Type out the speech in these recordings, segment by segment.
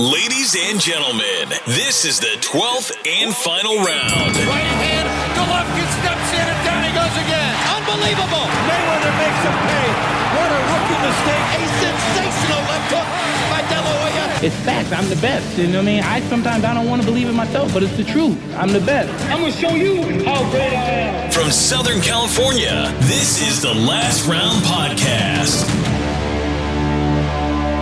Ladies and gentlemen, this is the 12th and final round. Right hand, Golovkin steps in and down he goes again. Unbelievable. Mayweather makes him pay. What a rookie mistake. A sensational left hook by De La Hoya. It's fact. I'm the best. You know what I mean? Sometimes I don't want to believe it myself, but it's the truth. I'm the best. I'm going to show you how great I am. From Southern California, this is the Last Round Podcast.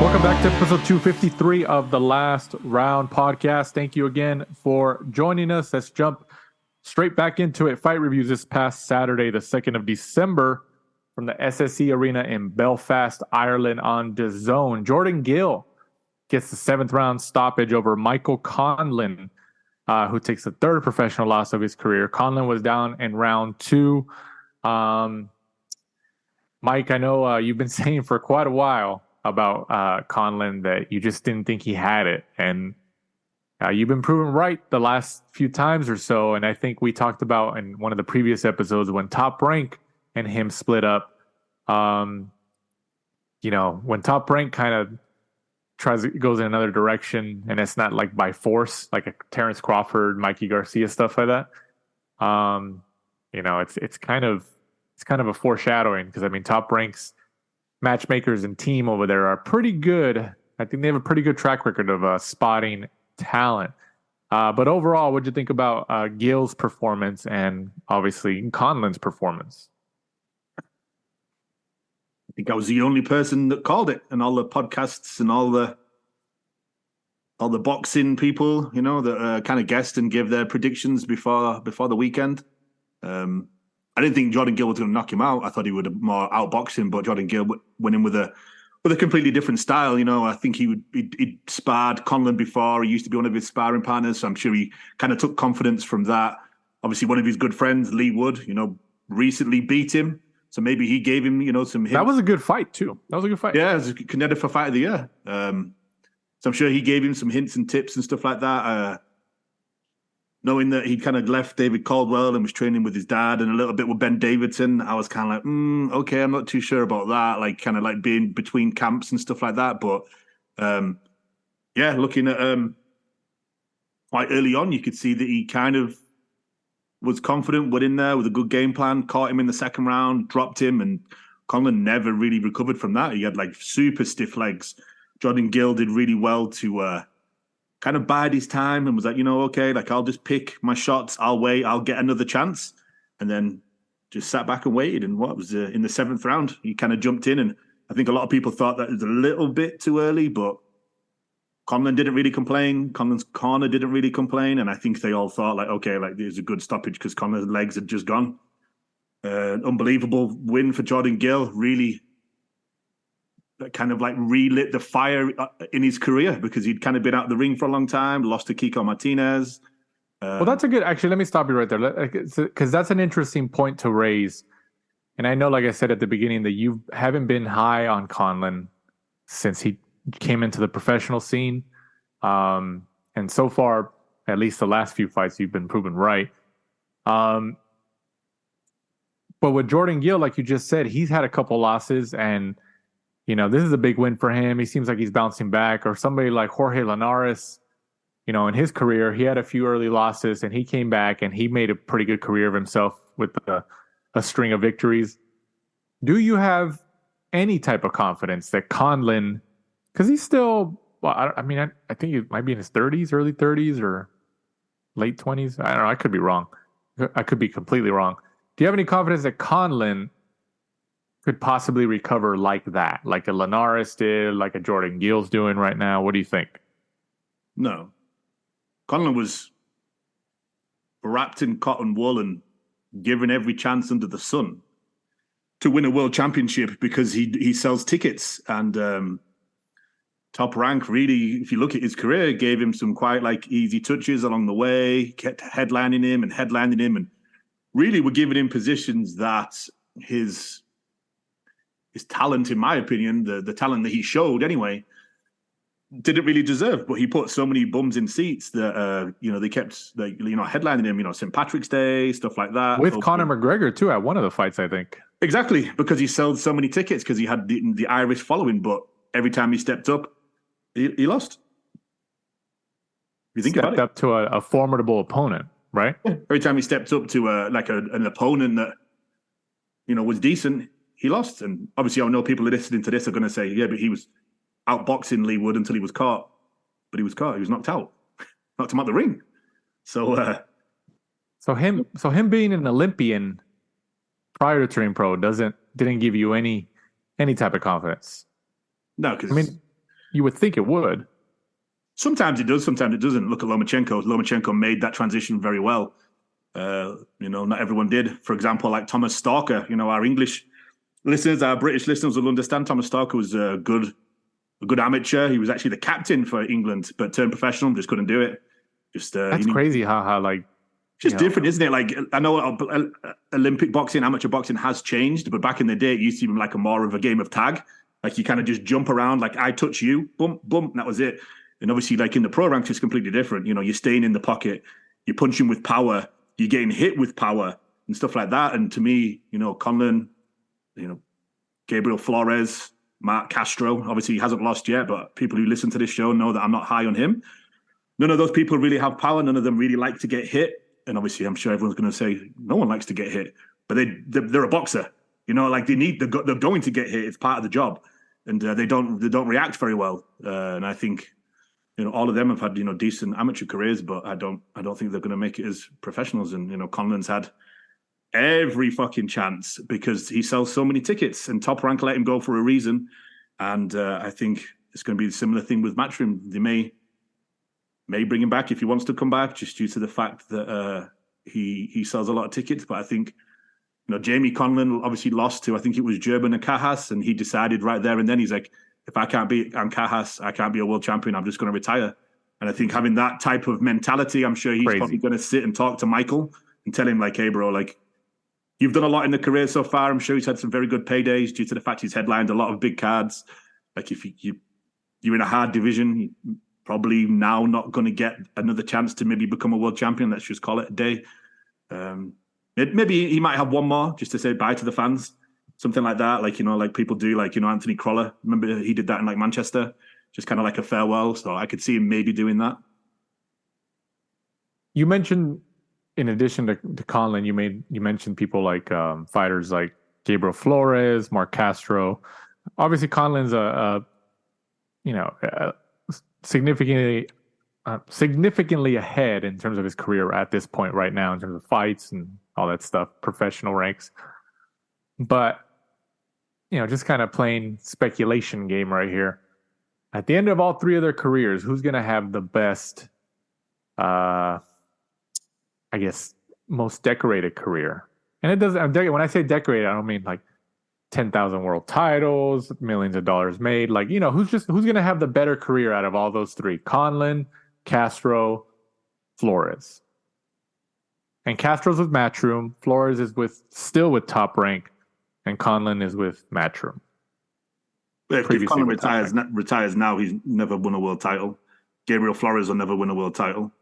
Welcome back to episode 253 of the Last Round Podcast. Thank you again for joining us. Let's jump straight back into it. Fight reviews this past Saturday, the 2nd of December, from the SSE Arena in Belfast, Ireland on DAZN. Jordan Gill gets the 7th round stoppage over Michael Conlan, who takes the 3rd professional loss of his career. Conlan was down in round 2. Mike, I know you've been saying for quite a while about Conlan that you just didn't think he had it, and you've been proven right the last few times or so. And I think we talked about in one of the previous episodes when Top Rank and him split up. When Top Rank kind of goes in another direction, and it's not like by force, like a Terrence Crawford, Mikey Garcia, stuff like that. It's kind of a foreshadowing, because I mean Top Rank's matchmakers and team over there are pretty good. I think they have a pretty good track record of spotting talent. But overall, what'd you think about Gill's performance and obviously Conlan's performance? I think I was the only person that called it, and all the podcasts and all the boxing people, that kind of guessed and gave their predictions before the weekend. I didn't think Jordan Gill was going to knock him out. I thought he would more outbox him, but Jordan Gill went in with a completely different style. I think he'd sparred Conlan before. He used to be one of his sparring partners, so I'm sure he kind of took confidence from that. Obviously, one of his good friends, Lee Wood, recently beat him, so maybe he gave him, some hints. That was a good fight too. That was a good fight. Yeah, it was a contender for Fight of the Year. So I'm sure he gave him some hints and tips and stuff like that. Knowing that he'd kind of left David Caldwell and was training with his dad and a little bit with Ben Davidson, I was kind of like, okay, I'm not too sure about that. Like, kind of like being between camps and stuff like that. But looking at quite early on, you could see that he kind of was confident, went in there with a good game plan, caught him in the second round, dropped him, and Conlan never really recovered from that. He had like super stiff legs. Jordan Gill did really well to kind of bide his time and was like, okay, like I'll just pick my shots. I'll wait. I'll get another chance. And then just sat back and waited. And what was in the 7th round, he kind of jumped in. And I think a lot of people thought that was a little bit too early, but Conlan didn't really complain. Conlan's corner didn't really complain. And I think they all thought like, okay, like there's a good stoppage because Conlan's legs had just gone. Unbelievable win for Jordan Gill. Really kind of like relit the fire in his career, because he'd kind of been out of the ring for a long time, lost to Kiko Martinez. Well, that's a good, actually, let me stop you right there, because that's an interesting point to raise. And I know, like I said at the beginning, that you haven't been high on Conlan since he came into the professional scene. And so far, at least the last few fights, you've been proven right. But with Jordan Gill, like you just said, he's had a couple losses, and this is a big win for him. He seems like he's bouncing back. Or somebody like Jorge Linares, in his career, he had a few early losses and he came back and he made a pretty good career of himself with a string of victories. Do you have any type of confidence that Conlan, because he's still, I think he might be in his 30s, early 30s or late 20s. I don't know. I could be wrong. I could be completely wrong. Do you have any confidence that Conlan could possibly recover like that, like a Linares did, like a Jordan Gill's doing right now? What do you think? No. Conlan was wrapped in cotton wool and given every chance under the sun to win a world championship because he sells tickets. And Top Rank really, if you look at his career, gave him some quite like easy touches along the way, kept headlining him, and really were giving him positions that his talent, in my opinion, the talent that he showed anyway, didn't really deserve. But he put so many bums in seats that they kept headlining him, St. Patrick's Day, stuff like that. With Conor McGregor too at one of the fights, I think. Exactly, because he sold so many tickets, because he had the Irish following. But every time he stepped up, he lost. you think about stepped it. up to a formidable opponent, right? Every time he stepped up to an opponent that, was decent, he lost. And obviously, I know people listening to this are going to say, yeah, but he was outboxing Lee Wood until he was caught. But he was caught. He was knocked out. Knocked him out the ring. So him being an Olympian prior to turning pro didn't give you any type of confidence. No, because you would think it would. Sometimes it does, sometimes it doesn't. Look at Lomachenko. Lomachenko made that transition very well. Not everyone did. For example, like Thomas Stalker, our English listeners, our British listeners will understand Thomas Stalker was a good amateur. He was actually the captain for England, but turned professional, just couldn't do it. That's crazy how like... Just different, isn't it? Like, I know Olympic boxing, amateur boxing has changed, but back in the day, it used to be like more of a game of tag. Like, you kind of just jump around, like, I touch you, boom, boom, and that was it. And obviously, like, in the pro ranks, it's completely different. You're staying in the pocket, you're punching with power, you're getting hit with power and stuff like that. And to me, Conlan, Gabriel Flores, Mark Castro, obviously he hasn't lost yet, but people who listen to this show know that I'm not high on him. None of those people really have power. None of them really like to get hit. And obviously, I'm sure everyone's going to say no one likes to get hit, but they're a boxer. Like they're going to get hit. It's part of the job, and they don't react very well. And I think all of them have had decent amateur careers, but I don't think they're going to make it as professionals. And Conlan's had every fucking chance because he sells so many tickets, and Top Rank let him go for a reason. And I think it's going to be a similar thing with Matchroom. They may bring him back if he wants to come back, just due to the fact that he sells a lot of tickets. But I think, Jamie Conlan obviously lost to, I think it was Gerben Cajas, and he decided right there and then, he's like, if I can't beat Cajas, I can't be a world champion. I'm just going to retire. And I think having that type of mentality, I'm sure he's probably going to sit and talk to Michael and tell him, like, hey, bro, like, you've done a lot in the career so far. I'm sure he's had some very good paydays due to the fact he's headlined a lot of big cards. Like, if you're in a hard division, probably now not going to get another chance to maybe become a world champion. Let's just call it a day. Maybe he might have one more just to say bye to the fans, something like that. Like, like people do, like, Anthony Crolla. Remember he did that in like Manchester, just kind of like a farewell. So I could see him maybe doing that. You mentioned, in addition to Conlan, you mentioned people like fighters like Gabriel Flores, Mark Castro. Obviously, Conlan's significantly ahead in terms of his career at this point right now, in terms of fights and all that stuff, professional ranks. But, just kind of playing speculation game right here. At the end of all three of their careers, who's going to have the best, most decorated career? And it doesn't, when I say decorated, I don't mean like 10,000 world titles, millions of dollars made. Like, who's going to have the better career out of all those three? Conlan, Castro, Flores. And Castro's with Matchroom. Flores is still with Top Rank, and Conlan is with Matchroom. If Conlan retires now, he's never won a world title. Gabriel Flores will never win a world title.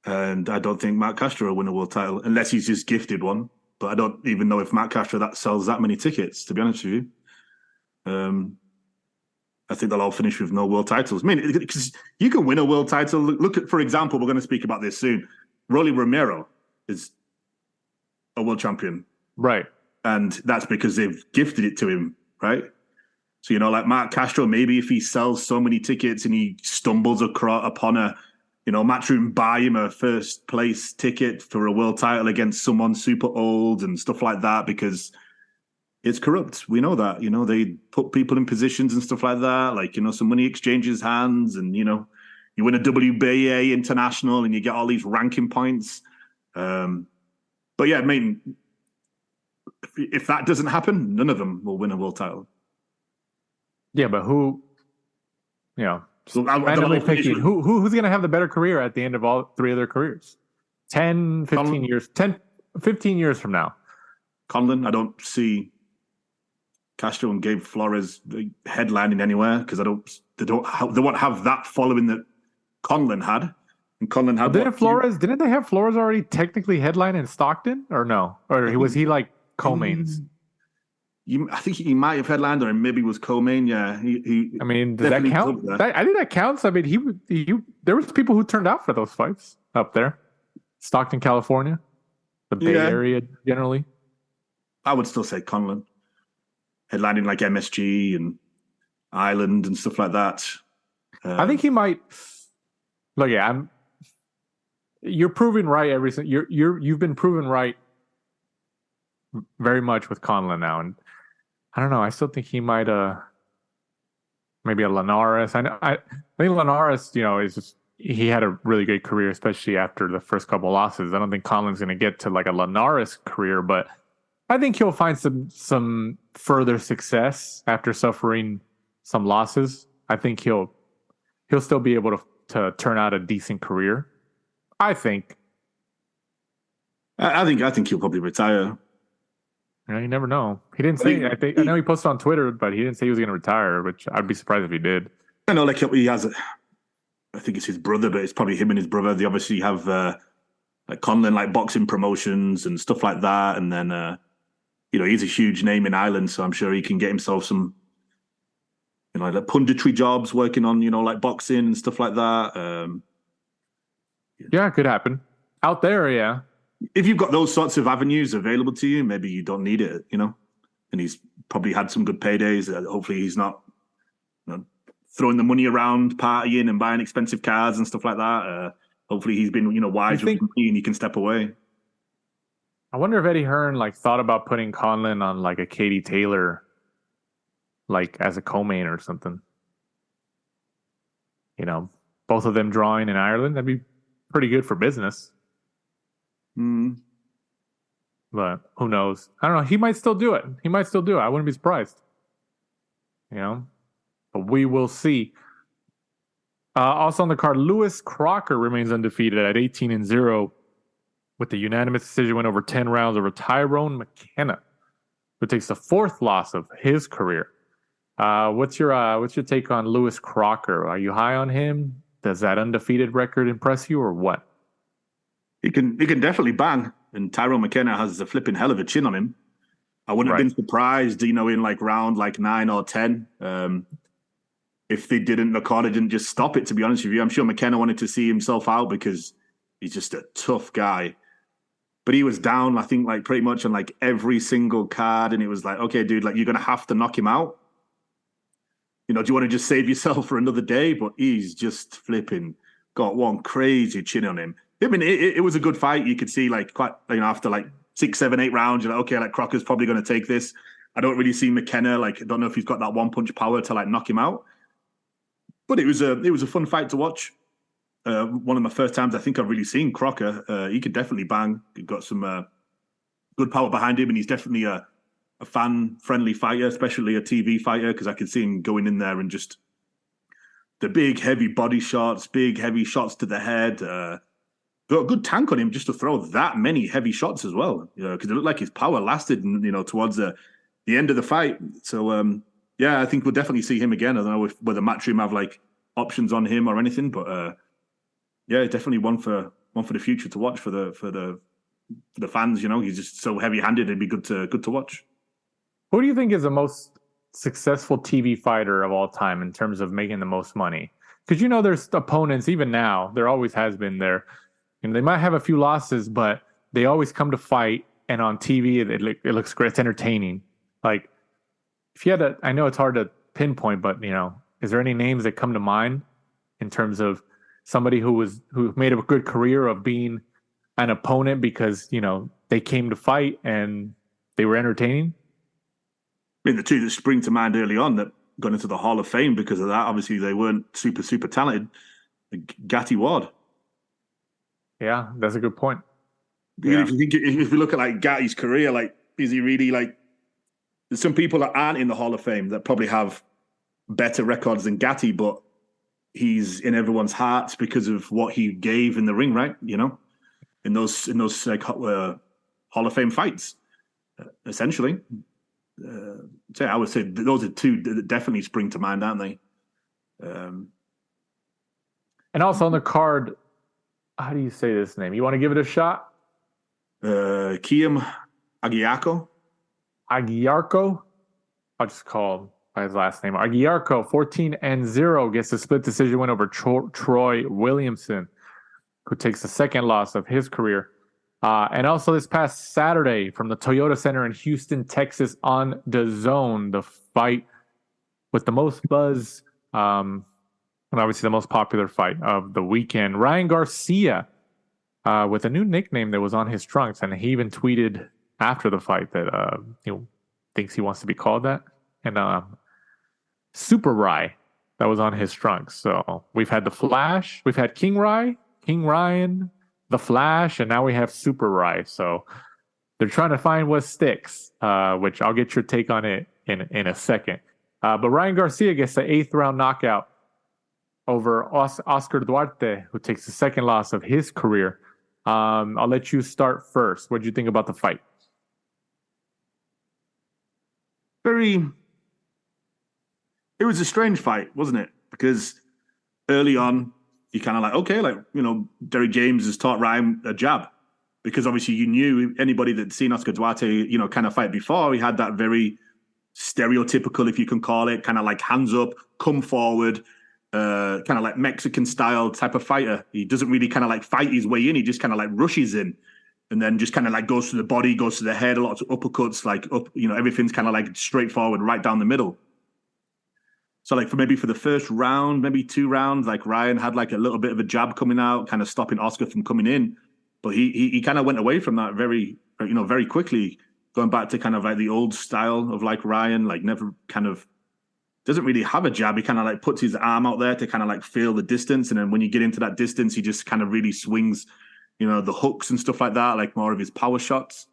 And I don't think Mark Castro will win a world title, unless he's just gifted one. But I don't even know if Mark Castro sells that many tickets, to be honest with you. I think they'll all finish with no world titles. I mean, because you can win a world title. Look at, for example, we're going to speak about this soon. Rolly Romero is a world champion. Right. And that's because they've gifted it to him, right? So, like Mark Castro, maybe if he sells so many tickets and he stumbles upon a, Matchroom buy him a first place ticket for a world title against someone super old and stuff like that, because it's corrupt. We know that, they put people in positions and stuff like that. Like, some money exchanges hands and, you win a WBA international and you get all these ranking points. But yeah, I mean, if that doesn't happen, none of them will win a world title. Yeah, but who, so randomly picking, who's going to have the better career at the end of all three of their careers? 10, 15 years, 10, 15 years from now. Conlan, I don't see Castro and Gabe Flores headlining anywhere because they won't have that following that Conlan had. And Conlan had. Didn't they have Flores already technically headline in Stockton or no? Or was he like co-mains? I think he might have headlined, or maybe it was co-main. Yeah, I mean, does that count? I think that counts. I mean, there was people who turned out for those fights up there, Stockton, California, the Bay Area generally. I would still say Conlan, headlining like MSG and Ireland and stuff like that. I think he might. Look, yeah, you're proven right you've been proven right very much with Conlan now, and I don't know. I still think he might maybe a Linares. I think Linares, is just he had a really good career, especially after the first couple losses. I don't think Conlan's going to get to like a Linares career, but I think he'll find some further success after suffering some losses. I think he'll still be able to turn out a decent career. I think. I think he'll probably retire. You never know. He didn't say. I know he posted on Twitter, but he didn't say he was going to retire. Which I'd be surprised if he did. I know, like he has. I think it's his brother, but it's probably him and his brother. They obviously have like Conlan, like boxing promotions and stuff like that. And then he's a huge name in Ireland, so I'm sure he can get himself some, like punditry jobs, working on like boxing and stuff like that. Yeah, it could happen out there. Yeah. If you've got those sorts of avenues available to you, maybe you don't need it, and he's probably had some good paydays. Hopefully he's not throwing the money around, partying and buying expensive cars and stuff like that. Hopefully he's been, wise with money and he can step away. I wonder if Eddie Hearn thought about putting Conlan on like a Katie Taylor, like as a co-main or something. Both of them drawing in Ireland, that'd be pretty good for business. But who knows? I don't know. He might still do it. I wouldn't be surprised. But we will see. Also on the card, Lewis Crocker remains undefeated at 18-0 with the unanimous decision win over 10 rounds over Tyrone McKenna, who takes the fourth loss of his career. What's your take on Lewis Crocker? Are you high on him? Does that undefeated record impress you, or what? He can definitely bang, and Tyrone McKenna has a flipping hell of a chin on him. I wouldn't have been surprised, in like round like 9 or 10, if they didn't, Nakata didn't just stop it. To be honest with you, I'm sure McKenna wanted to see himself out because he's just a tough guy. But he was down, I think, like pretty much on like every single card, and it was like, okay, dude, like you're gonna have to knock him out. Do you want to just save yourself for another day? But he's just flipping got one crazy chin on him. I mean, it was a good fight. You could see, like, quite, after like 6, 7, 8 rounds, you're like, okay, like Crocker's probably going to take this. I don't really see McKenna, like, I don't know if he's got that one punch power to like knock him out. But it was a fun fight to watch. One of my first times I think I've really seen Crocker. He could definitely bang. He got some good power behind him, and he's definitely a fan-friendly fighter, especially a TV fighter, because I could see him going in there and just the big, heavy body shots, big, heavy shots to the head. Got a good tank on him just to throw that many heavy shots as well, because it looked like his power lasted, towards the end of the fight. So, I think we'll definitely see him again. I don't know whether Matchroom have like options on him or anything, but definitely one for the future to watch for the fans. He's just so heavy-handed; it'd be good to watch. Who do you think is the most successful TV fighter of all time in terms of making the most money? Because there's opponents even now. There always has been there. They might have a few losses, but they always come to fight, and on TV it looks great. It's entertaining. Like, if you had I know it's hard to pinpoint, but is there any names that come to mind in terms of somebody who made a good career of being an opponent because they came to fight and they were entertaining? I mean, the two that spring to mind early on that got into the Hall of Fame because of that, obviously they weren't super, super talented. Gatti Ward. Yeah, that's a good point. Yeah. If you look at like Gatti's career, like, is he really like, there's some people that aren't in the Hall of Fame that probably have better records than Gatti, but he's in everyone's hearts because of what he gave in the ring, right? In those like Hall of Fame fights, essentially. I would say those are two that definitely spring to mind, aren't they? And also on the card, how do you say this name? You want to give it a shot? Kiam Aguiarco. Aguiarco? I'll just call him by his last name. Aguiarco, 14-0, gets a split decision win over Troy Williamson, who takes the second loss of his career. And also this past Saturday from the Toyota Center in Houston, Texas on DAZN, the fight with the most buzz, and obviously the most popular fight of the weekend. Ryan Garcia with a new nickname that was on his trunks, and he even tweeted after the fight that he thinks he wants to be called that. And Super Rye, that was on his trunks. So we've had the Flash, we've had King Ryan, the Flash, and now we have Super Rye. So they're trying to find what sticks, which I'll get your take on it in a second. But Ryan Garcia gets the 8th round knockout over Oscar Duarte, who takes the second loss of his career. I'll let you start first. What did you think about the fight? It was a strange fight, wasn't it? Because early on, you kind of like, okay, like, Derek James has taught Ryan a jab. Because obviously you knew anybody that'd seen Oscar Duarte, kind of fight before, he had that very stereotypical, if you can call it, kind of like hands up, come forward, kind of like Mexican style type of fighter. He doesn't really kind of like fight his way in. He just kind of like rushes in and then just kind of like goes to the body, goes to the head, a lot of uppercuts, like up, everything's kind of like straightforward right down the middle. So like for the first round, maybe 2 rounds, like Ryan had like a little bit of a jab coming out, kind of stopping Oscar from coming in. But he kind of went away from that very quickly, going back to kind of like the old style of like Ryan, like never kind of doesn't really have a jab. He kind of like puts his arm out there to kind of like feel the distance. And then when you get into that distance, he just kind of really swings, the hooks and stuff like that, like more of his power shots.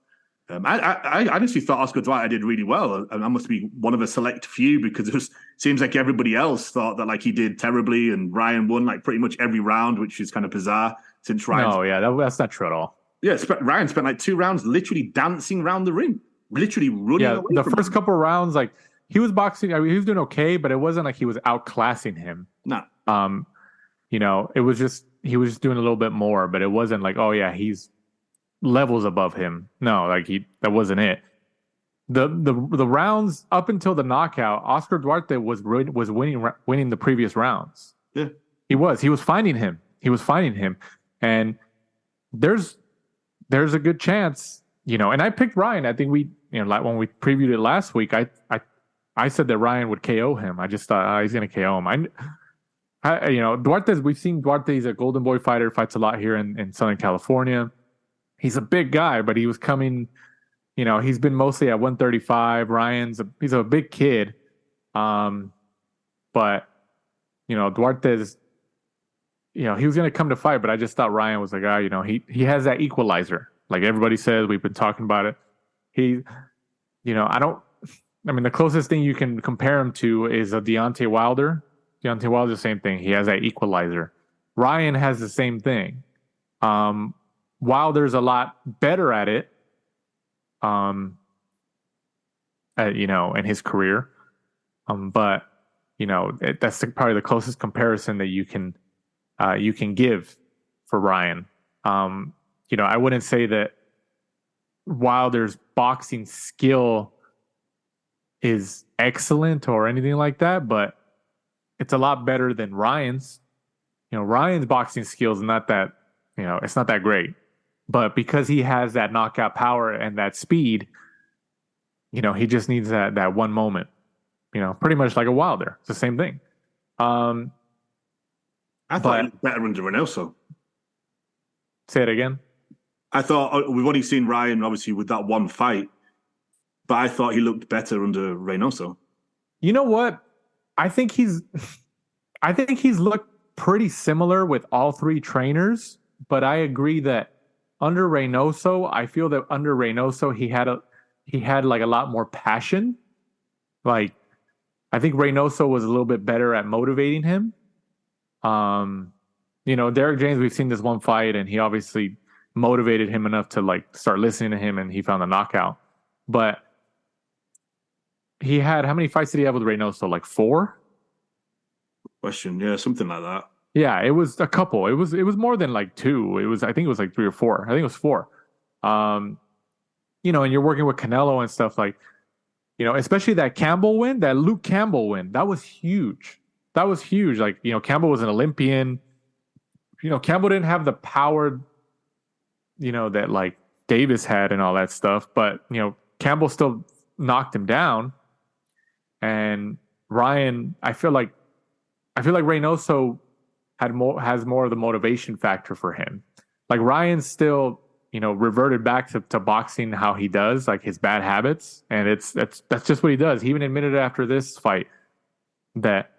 I honestly thought Oscar Duarte did really well. I must be one of a select few because it seems like everybody else thought that like he did terribly, and Ryan won like pretty much every round, which is kind of bizarre since Ryan. No, yeah, that's not true at all. Yeah, Ryan spent like 2 rounds literally dancing around the ring, literally running. Yeah, away the from first him. couple of rounds, like he was boxing. I mean, he was doing okay, but it wasn't like he was outclassing him. No. It was just he was just doing a little bit more, but it wasn't like, oh yeah, he's levels above him. No, like that wasn't it. The rounds up until the knockout, Oscar Duarte was winning the previous rounds. Yeah, he was finding him. And there's a good chance, and I picked Ryan. I think we, like when we previewed it last week, I said that Ryan would KO him. I just thought he's going to KO him. Duarte's, we've seen Duarte, he's a Golden Boy fighter, fights a lot here in Southern California. He's a big guy, but he was coming, he's been mostly at 135. He's a big kid. But, Duarte's, he was going to come to fight, but I just thought Ryan was a guy, he has that equalizer. Like everybody says, we've been talking about it. The closest thing you can compare him to is a Deontay Wilder. Deontay Wilder's the same thing. He has that equalizer. Ryan has the same thing. Wilder's a lot better at it, in his career. But that's probably the closest comparison that you can give for Ryan. I wouldn't say that Wilder's boxing skill is excellent or anything like that, but it's a lot better than Ryan's. Ryan's boxing skills not that, it's not that great. But because he has that knockout power and that speed, he just needs that one moment. Pretty much like a Wilder. It's the same thing. I thought he was better under Reynoso. Say it again. I thought we've only seen Ryan obviously with that one fight, but I thought he looked better under Reynoso. You know what? I think he's looked pretty similar with all 3 trainers, but I agree that under Reynoso, I feel that under Reynoso he had like a lot more passion. Like I think Reynoso was a little bit better at motivating him. Derek James, we've seen this one fight and he obviously motivated him enough to like start listening to him and he found the knockout. But he had, how many fights did he have with Reynoso? Like 4? Question. Yeah, something like that. Yeah, it was a couple. It was more than like 2. I think it was like 3 or 4. I think it was 4. And you're working with Canelo and stuff like, especially that Campbell win, that Luke Campbell win, that was huge. That was huge. Like, Campbell was an Olympian. Campbell didn't have the power, that like Davis had and all that stuff, but Campbell still knocked him down. And Ryan, I feel like Reynoso has more of the motivation factor for him. Like Ryan still, reverted back to boxing how he does, like his bad habits, and that's just what he does. He even admitted after this fight that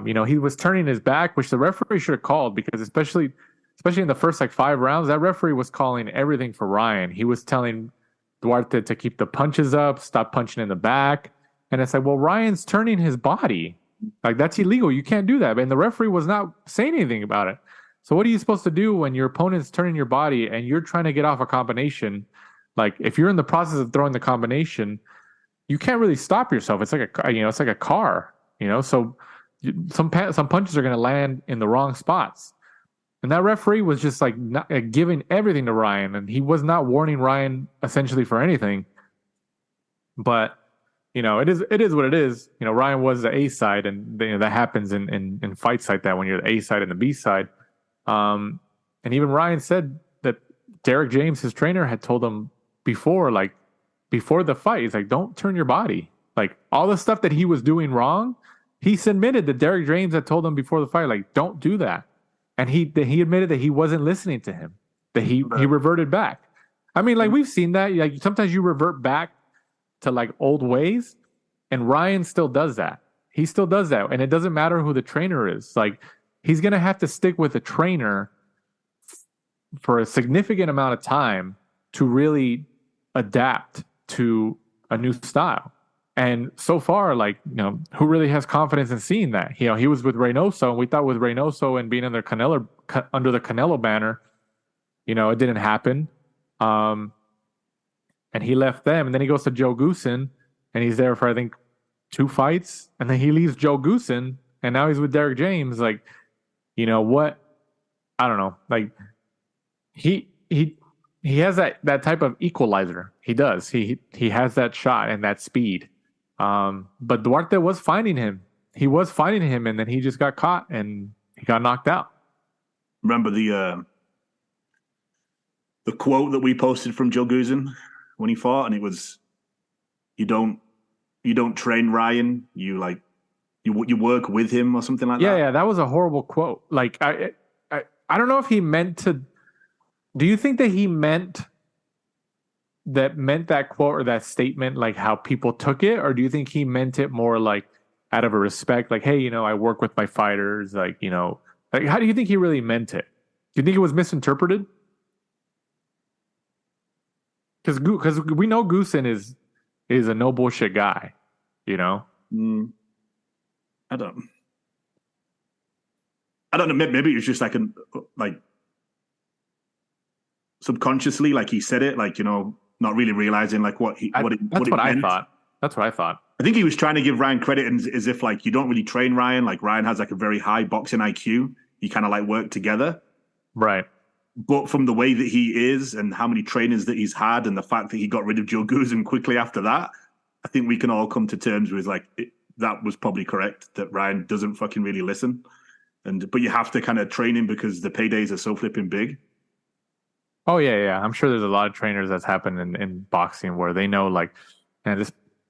he was turning his back, which the referee should have called, because especially in the first like 5 rounds, that referee was calling everything for Ryan. He was telling Duarte to keep the punches up, stop punching in the back, and it's like, well, Ryan's turning his body. Like, that's illegal. You can't do that. And the referee was not saying anything about it. So what are you supposed to do when your opponent's turning your body and you're trying to get off a combination? Like, if you're in the process of throwing the combination, you can't really stop yourself. It's like a car, So some punches are going to land in the wrong spots. And that referee was just like giving everything to Ryan, and he was not warning Ryan essentially for anything. But it is what it is. Ryan was the A side, and that happens in fights like that when you're the A side and the B side. And even Ryan said that Derek James, his trainer, had told him before the fight, he's like, don't turn your body. Like, all the stuff that he was doing wrong, he admitted that Derek James had told him before the fight, like, don't do that. And he admitted that he wasn't listening to him, that he reverted back. I mean, like, we've seen that. Like, sometimes you revert back to like old ways, and Ryan still does that. He still does that, and it doesn't matter who the trainer is. Like, he's going to have to stick with a trainer for a significant amount of time to really adapt to a new style. And so far, like, who really has confidence in seeing that? He was with Reynoso, and we thought with Reynoso and being under the Canelo banner, it didn't happen. And he left them, and then he goes to Joe Goosen, and he's there for, I think, 2 fights, and then he leaves Joe Goosen, and now he's with Derek James. Like, what? I don't know. Like, he has that type of equalizer. He does. He has that shot and that speed. But Duarte was finding him. He was finding him, and then he just got caught and he got knocked out. Remember the quote that we posted from Joe Goosen when he fought, and it was, you don't train Ryan, you work with him, or something like that. Yeah, that was a horrible quote. Like, I don't know if he meant to. Do you think that he meant that quote or that statement like how people took it, or do you think he meant it more like out of a respect, like, hey, I work with my fighters, like, like, how do you think he really meant it? Do you think it was misinterpreted? Because we know Goosen is a no bullshit guy, I don't know. Maybe it was just like subconsciously, like he said it, like, not really realizing like what it meant. That's what I thought. I think he was trying to give Ryan credit, as if like, you don't really train Ryan. Like, Ryan has like a very high boxing IQ. You kind of like work together, right? But from the way that he is and how many trainers that he's had, and the fact that he got rid of Joe Goosen quickly after that, I think we can all come to terms with like that was probably correct. That Ryan doesn't fucking really listen, but you have to kind of train him because the paydays are so flipping big. Oh yeah. I'm sure there's a lot of trainers that's happened in boxing where they know like, man,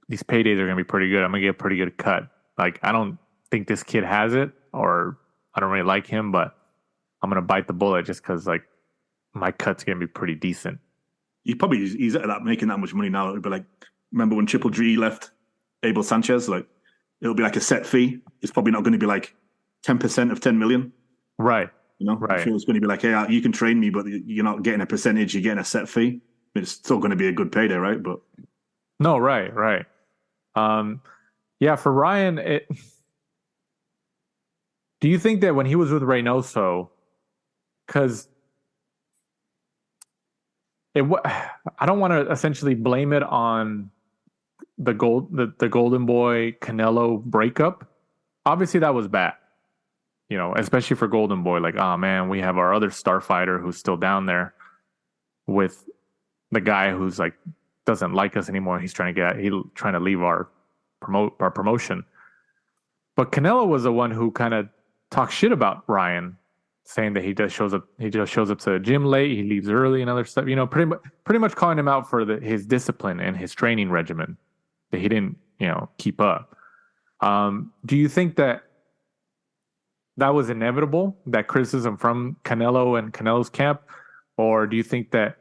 these paydays are gonna be pretty good. I'm gonna get a pretty good cut. Like, I don't think this kid has it, or I don't really like him, but I'm gonna bite the bullet just because like my cut's gonna be pretty decent. He's at that, making that much money now. It'd be like, remember when Triple G left Abel Sanchez? Like, it'll be like a set fee. It's probably not going to be like 10% of 10 million. Right. Right. It's going to be like, hey, you can train me, but you're not getting a percentage. You're getting a set fee. It's still going to be a good payday, right? But no, right. Yeah, for Ryan, do you think that when he was with Reynoso, because I don't want to essentially blame it on the Golden Boy Canelo breakup. Obviously, that was bad, especially for Golden Boy. Like, oh man, we have our other star fighter who's still down there with the guy who's like doesn't like us anymore. He's trying to leave our promotion. But Canelo was the one who kind of talked shit about Ryan, saying that he just shows up to the gym late, he leaves early and other stuff. Pretty much calling him out for his discipline and his training regimen that he didn't, keep up. Do you think that was inevitable, that criticism from Canelo and Canelo's camp? Or do you think that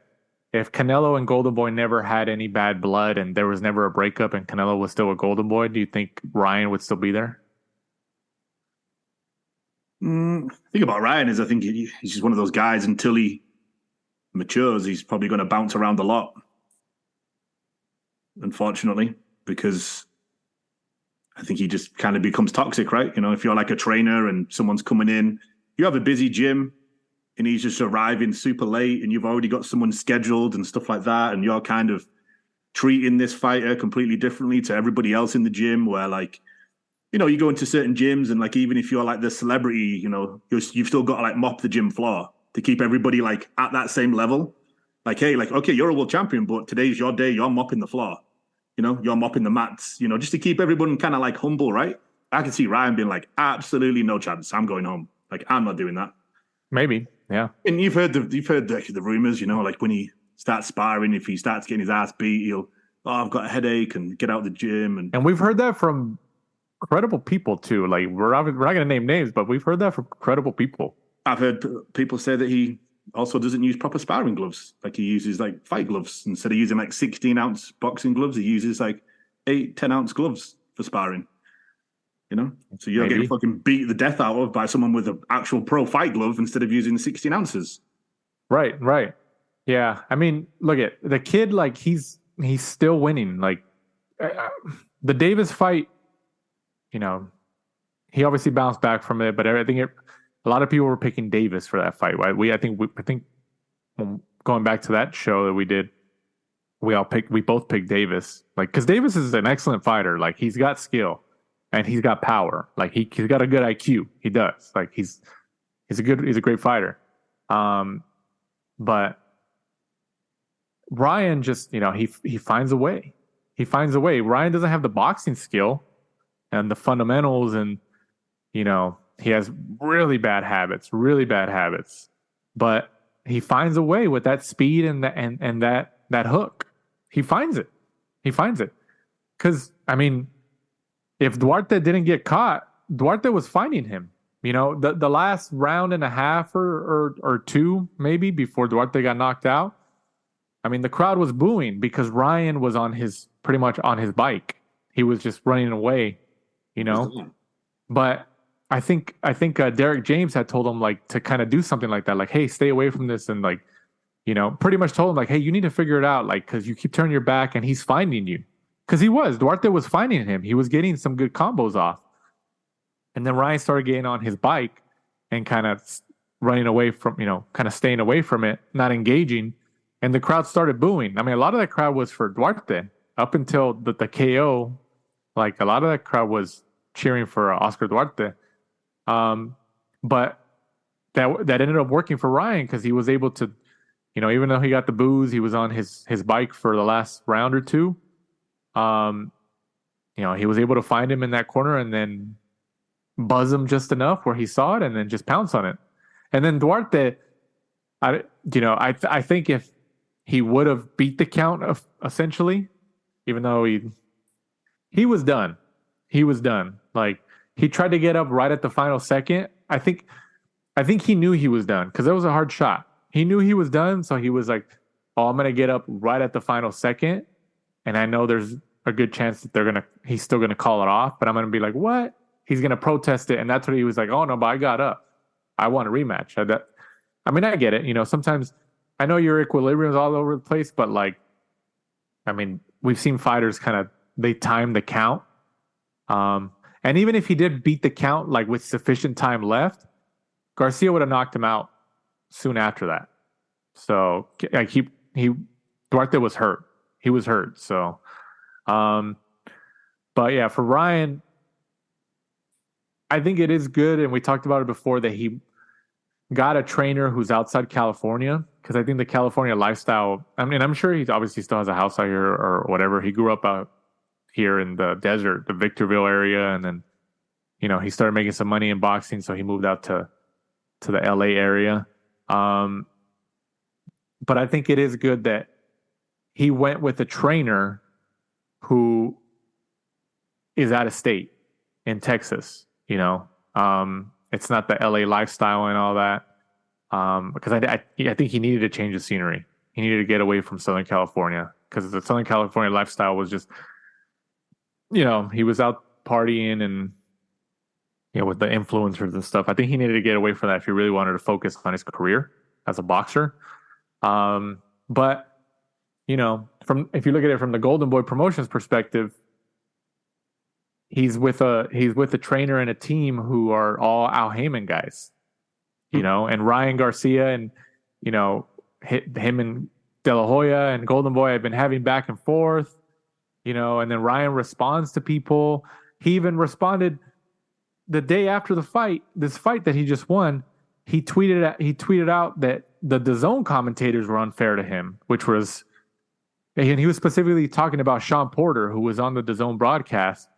if Canelo and Golden Boy never had any bad blood and there was never a breakup and Canelo was still a Golden Boy, do you think Ryan would still be there? The thing about Ryan is I think he's just one of those guys, until he matures, he's probably going to bounce around a lot, unfortunately, because I think he just kind of becomes toxic, right? If you're like a trainer and someone's coming in, you have a busy gym and he's just arriving super late and you've already got someone scheduled and stuff like that, and you're kind of treating this fighter completely differently to everybody else in the gym, where like, you go into certain gyms and like, even if you're like the celebrity, you've still got to like mop the gym floor to keep everybody like at that same level. Like, hey, like, okay, you're a world champion, but today's your day. You're mopping the floor, you're mopping the mats, just to keep everyone kind of like humble, right? I can see Ryan being like, absolutely no chance. I'm going home. Like, I'm not doing that. Maybe. Yeah. And you've heard the rumors, like when he starts sparring, if he starts getting his ass beat, I've got a headache and get out of the gym. And we've heard that from credible people too. Like we're not going to name names, but we've heard that from credible people. I've heard people say that he also doesn't use proper sparring gloves. Like he uses like fight gloves instead of using like 16-ounce boxing gloves. He uses like 8-10-ounce gloves for sparring. So you're getting fucking beat the death out of by someone with an actual pro fight glove instead of using 16 ounces. Right. Yeah. I mean, look at the kid. Like he's still winning. Like the Davis fight. He obviously bounced back from it, but I think a lot of people were picking Davis for that fight. Right? I think going back to that show that we did, we both picked Davis, like, because Davis is an excellent fighter. Like he's got skill and he's got power. Like he's got a good IQ. He does. Like he's a great fighter. But Ryan just, he finds a way. He finds a way. Ryan doesn't have the boxing skill and the fundamentals, and he has really bad habits, but he finds a way with that speed and that hook. He finds it. Because I mean, if Duarte didn't get caught, Duarte was finding him. The last round and a half or two maybe before Duarte got knocked out, I mean, the crowd was booing because Ryan was pretty much on his bike. He was just running away. But I think Derek James had told him like to kind of do something like that, like, hey, stay away from this, and like, pretty much told him like, hey, you need to figure it out, like, because you keep turning your back and he's finding you, because Duarte was finding him. He was getting some good combos off, and then Ryan started getting on his bike and kind of running away from, kind of staying away from it, not engaging, and the crowd started booing. I mean, a lot of that crowd was for Duarte up until the KO. Like a lot of that crowd was cheering for Oscar Duarte. But that ended up working for Ryan because he was able to, even though he got the boos, he was on his bike for the last round or two. He was able to find him in that corner and then buzz him just enough where he saw it and then just pounce on it. And then Duarte, I think if he would have beat the count essentially, even though he was done. Like he tried to get up right at the final second. I think he knew he was done because that was a hard shot. He knew he was done, so he was like, "Oh, I'm gonna get up right at the final second, and I know there's a good chance that he's still gonna call it off, but I'm gonna be like, what? He's gonna protest it, and that's what he was like. Oh no, but I got up. I want a rematch. I get it. Sometimes I know your equilibrium is all over the place, but like, I mean, we've seen fighters they time the count. And even if he did beat the count, like with sufficient time left, Garcia would have knocked him out soon after that. So like Duarte was hurt. He was hurt. So, but yeah, for Ryan, I think it is good. And we talked about it before that got a trainer who's outside California, because I think the California lifestyle, I mean, I'm sure he obviously still has a house out here or whatever. He grew up out here in the desert, the Victorville area, and then, he started making some money in boxing, so he moved out to the LA area. But I think it is good that he went with a trainer who is out of state in Texas, it's not the LA lifestyle and all that. Because I think he needed to change the scenery. He needed to get away from Southern California, because the Southern California lifestyle was just, he was out partying and, with the influencers and stuff. I think he needed to get away from that if he really wanted to focus on his career as a boxer. But, if you look at it from the Golden Boy Promotions perspective, he's with a trainer and a team who are all Al Heyman guys, and Ryan Garcia and, him and De La Hoya and Golden Boy have been having back and forth, and then Ryan responds to people. He even responded the day after the fight, this fight that he just won. He tweeted out that the DAZN commentators were unfair to him, and he was specifically talking about Sean Porter, who was on the DAZN broadcast.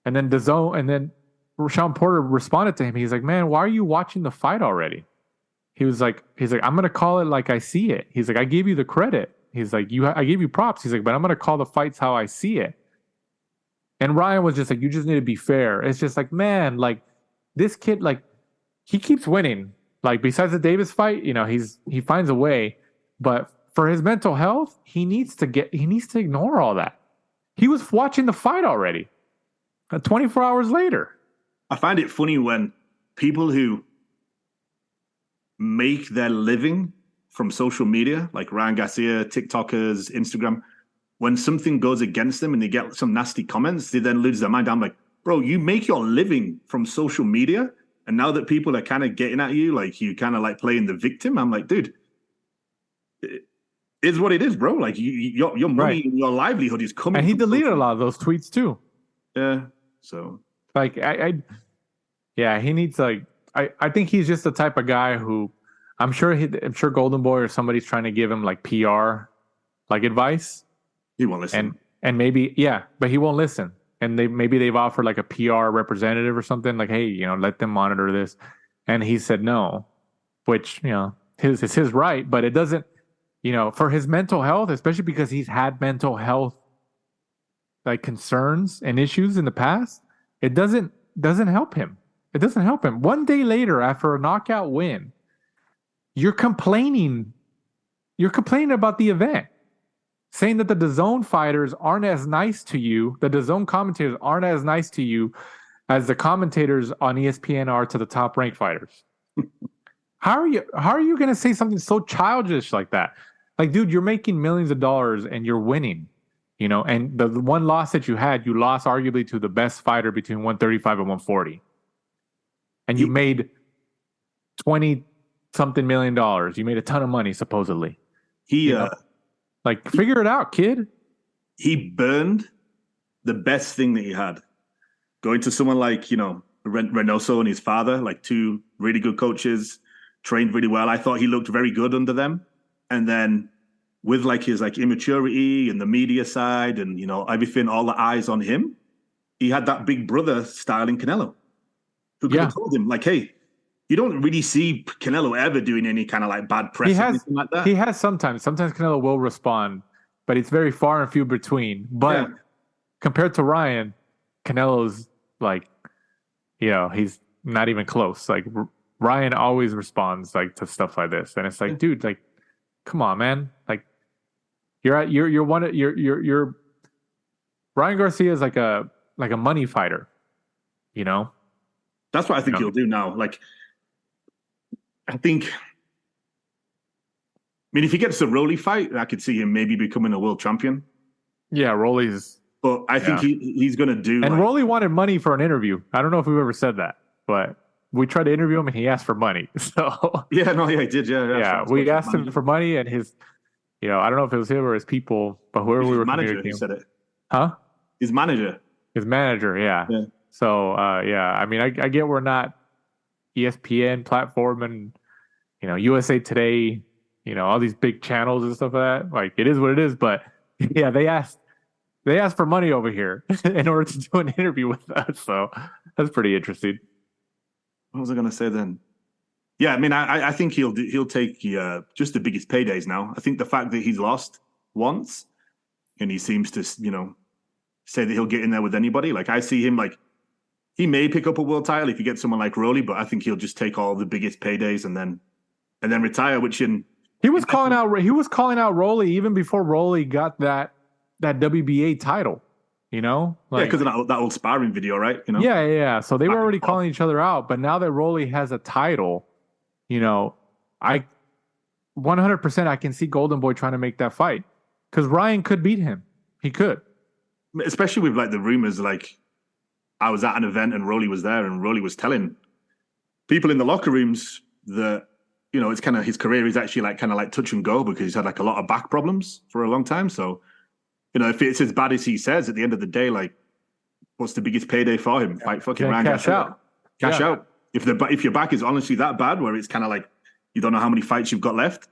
And then Sean Porter responded to him. He's like, "Man, why are you watching the fight already?" He's like, "I'm gonna call it like I see it." He's like, "I gave you the credit." He's like, "I gave you props." He's like, "But I'm gonna call the fights how I see it." And Ryan was just like, "You just need to be fair." It's just like, man, like this kid, like he keeps winning. Like besides the Davis fight, he finds a way. But for his mental health, he needs to ignore all that. He was watching the fight already. 24 hours later. I find it funny when people who make their living from social media, like Ryan Garcia, TikTokers, Instagram, when something goes against them and they get some nasty comments, they then lose their mind. I'm like, bro, you make your living from social media, and now that people are kind of getting at you, like you kind of like playing the victim. I'm like, dude, it is what it is, bro. Like your money, right, and your livelihood is coming. And he deleted a lot of those tweets too. Yeah. So like he needs I think he's just the type of guy who I'm sure Golden Boy or somebody's trying to give him like PR like advice. He won't listen. And maybe but he won't listen. And they've offered like a PR representative or something like, hey, let them monitor this. And he said no, which, it's his right, but it doesn't, for his mental health, especially because he's had mental health like concerns and issues in the past, it doesn't help him. It doesn't help him. One day later, after a knockout win, you're complaining about the event, saying that the DAZN fighters aren't as nice to you, the DAZN commentators aren't as nice to you as the commentators on ESPN are to the top ranked fighters. How are you going to say something so childish like that? Like, dude, you're making millions of dollars and you're winning. And the one loss that you lost arguably to the best fighter between 135 and 140. And you made 20-something million dollars. You made a ton of money, supposedly. Figure it out, kid. He burned the best thing that he had. Going to someone like, Reynoso and his father, like two really good coaches, trained really well. I thought he looked very good under them. And then with like his like immaturity and the media side and, everything, all the eyes on him, he had that big brother styling Canelo, who could have told him like, hey, you don't really see Canelo ever doing any kind of like bad press or anything like that. He has sometimes. Sometimes Canelo will respond, but it's very far and few between. But compared to Ryan, Canelo's like, he's not even close. Like Ryan always responds like to stuff like this. And it's like, dude, like, come on, man. Like, you're Ryan Garcia is like a money fighter, That's what I think he'll do now. Like, I mean, if he gets a Rolly fight, I could see him maybe becoming a world champion. Yeah, Rolly's. But I think he's going to do. And Rolly wanted money for an interview. I don't know if we've ever said that, but we tried to interview him and he asked for money. So he did. Yeah. We asked him for money and his. I don't know if it was him or his people, but whoever we were manager who said it. Huh? His manager, yeah. So, I mean, I get we're not ESPN platform and USA Today, all these big channels and stuff like that. Like, it is what it is. But yeah, they asked for money over here in order to do an interview with us. So that's pretty interesting. What was I going to say then? Yeah, I mean, I think he'll take just the biggest paydays now. I think the fact that he's lost once and he seems to, say that he'll get in there with anybody. Like, I see him, like, he may pick up a world title if you get someone like Rolly, but I think he'll just take all the biggest paydays and then retire. He was calling out Rolly even before Rolly got that WBA title. Because of that old sparring video, right? Yeah. So they were already calling each other out, but now that Rolly has a title, I 100% I can see Golden Boy trying to make that fight because Ryan could beat him. He could, especially with like the rumors. Like, I was at an event and Rolly was there, and Rolly was telling people in the locker rooms that it's kind of his career is actually like kind of like touch and go because he's had like a lot of back problems for a long time. So, if it's as bad as he says, at the end of the day, like, what's the biggest payday for him? Fight fucking Ryan Garcia. Cash out. If your back is honestly that bad, where it's kind of like you don't know how many fights you've got left,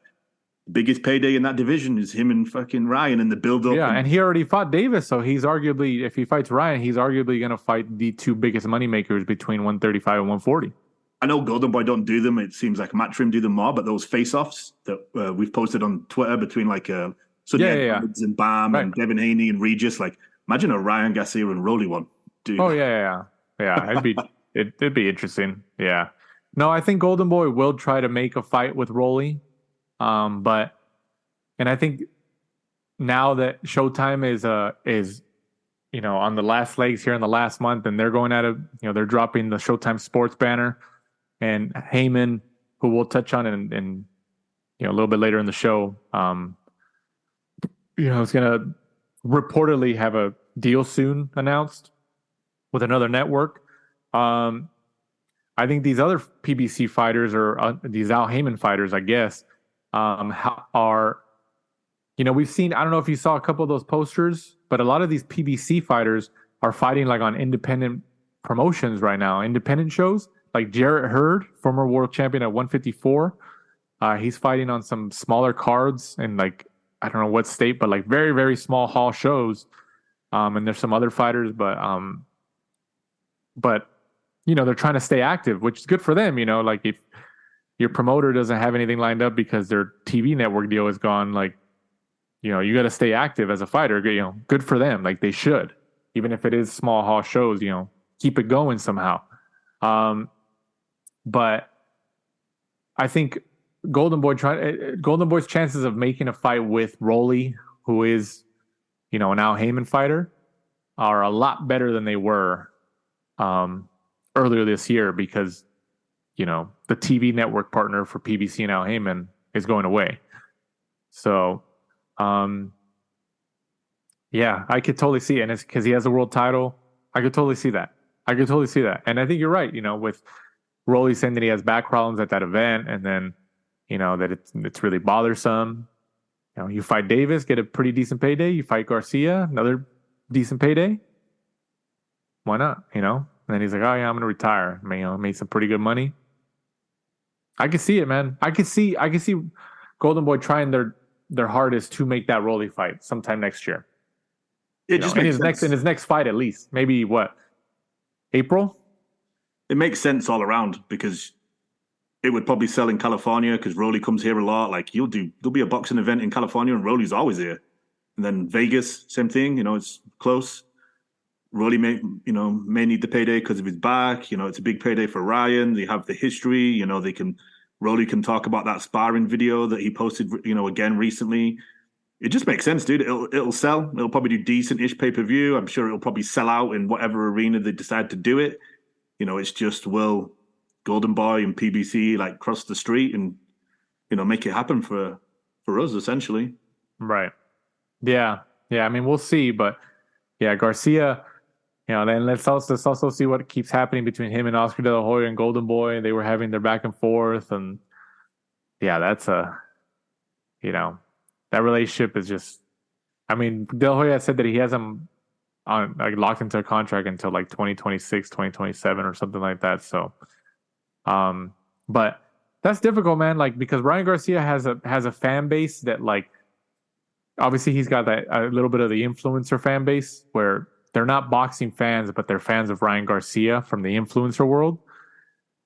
the biggest payday in that division is him and fucking Ryan in the build-up. Yeah, and he already fought Davis, so he's arguably, if he fights Ryan, he's arguably going to fight the two biggest moneymakers between 135 and 140. I know Golden Boy don't do them. It seems like Matchroom do them more, but those face-offs that we've posted on Twitter between like Edwards and Bam and Devin Haney and Regis, like, imagine a Ryan Garcia and Rolly one. Dude. Oh, yeah. It'd be interesting. Yeah. No, I think Golden Boy will try to make a fight with Rolly. And I think now that Showtime is on the last legs here in the last month, and they're going at it, they're dropping the Showtime Sports banner, and Heyman, who we'll touch on in a little bit later in the show, is going to reportedly have a deal soon announced with another network. I think these other PBC fighters or these Al Heyman fighters, I guess, are, we've seen, I don't know if you saw a couple of those posters, but a lot of these PBC fighters are fighting like on independent promotions right now, independent shows, like Jarrett Hurd, former world champion at 154. He's fighting on some smaller cards in like, I don't know what state, but like very, very small hall shows. And there's some other fighters, but they're trying to stay active, which is good for them. Like, if your promoter doesn't have anything lined up because their TV network deal is gone, like, you got to stay active as a fighter. Good for them. Like, they should, even if it is small hall shows. Keep it going somehow. But I think Golden Boy's chances of making a fight with Rolly, who is, an Al Heyman fighter, are a lot better than they were earlier this year because, the TV network partner for PBC and Al Heyman is going away. So, yeah, I could totally see it. And it's because he has a world title. I could totally see that. And I think you're right, with Rolly saying that he has back problems at that event, and then, that it's really bothersome. You fight Davis, get a pretty decent payday. You fight Garcia, another decent payday. Why not? And then he's like, oh yeah, I'm gonna retire. I made some pretty good money. I can see it, man. I can see Golden Boy trying their hardest to make that Rolly fight sometime next year. In his next fight, at least. Maybe what? April? It makes sense all around because it would probably sell in California because Rolly comes here a lot. Like, there'll be a boxing event in California and Rolly's always here. And then Vegas, same thing. It's close. Rolly may need the payday because of his back. It's a big payday for Ryan. They have the history. Rolly can talk about that sparring video that he posted, again recently. It just makes sense, dude. It'll sell. It'll probably do decent-ish pay-per-view. I'm sure it'll probably sell out in whatever arena they decide to do it. It's just, will Golden Boy and PBC like cross the street and, make it happen for us, essentially. Right. Yeah. I mean, we'll see, but yeah, Garcia. Then let's also see what keeps happening between him and Oscar De La Hoya and Golden Boy. They were having their back and forth, and yeah, that's that relationship is just. I mean, De La Hoya said that he has him on like locked into a contract until like 2026, 2027 or something like that. So, but That's difficult, man. Like, because Ryan Garcia has a fan base that, like, obviously he's got that a little bit of the influencer fan base where they're not boxing fans, but they're fans of Ryan Garcia from the influencer world.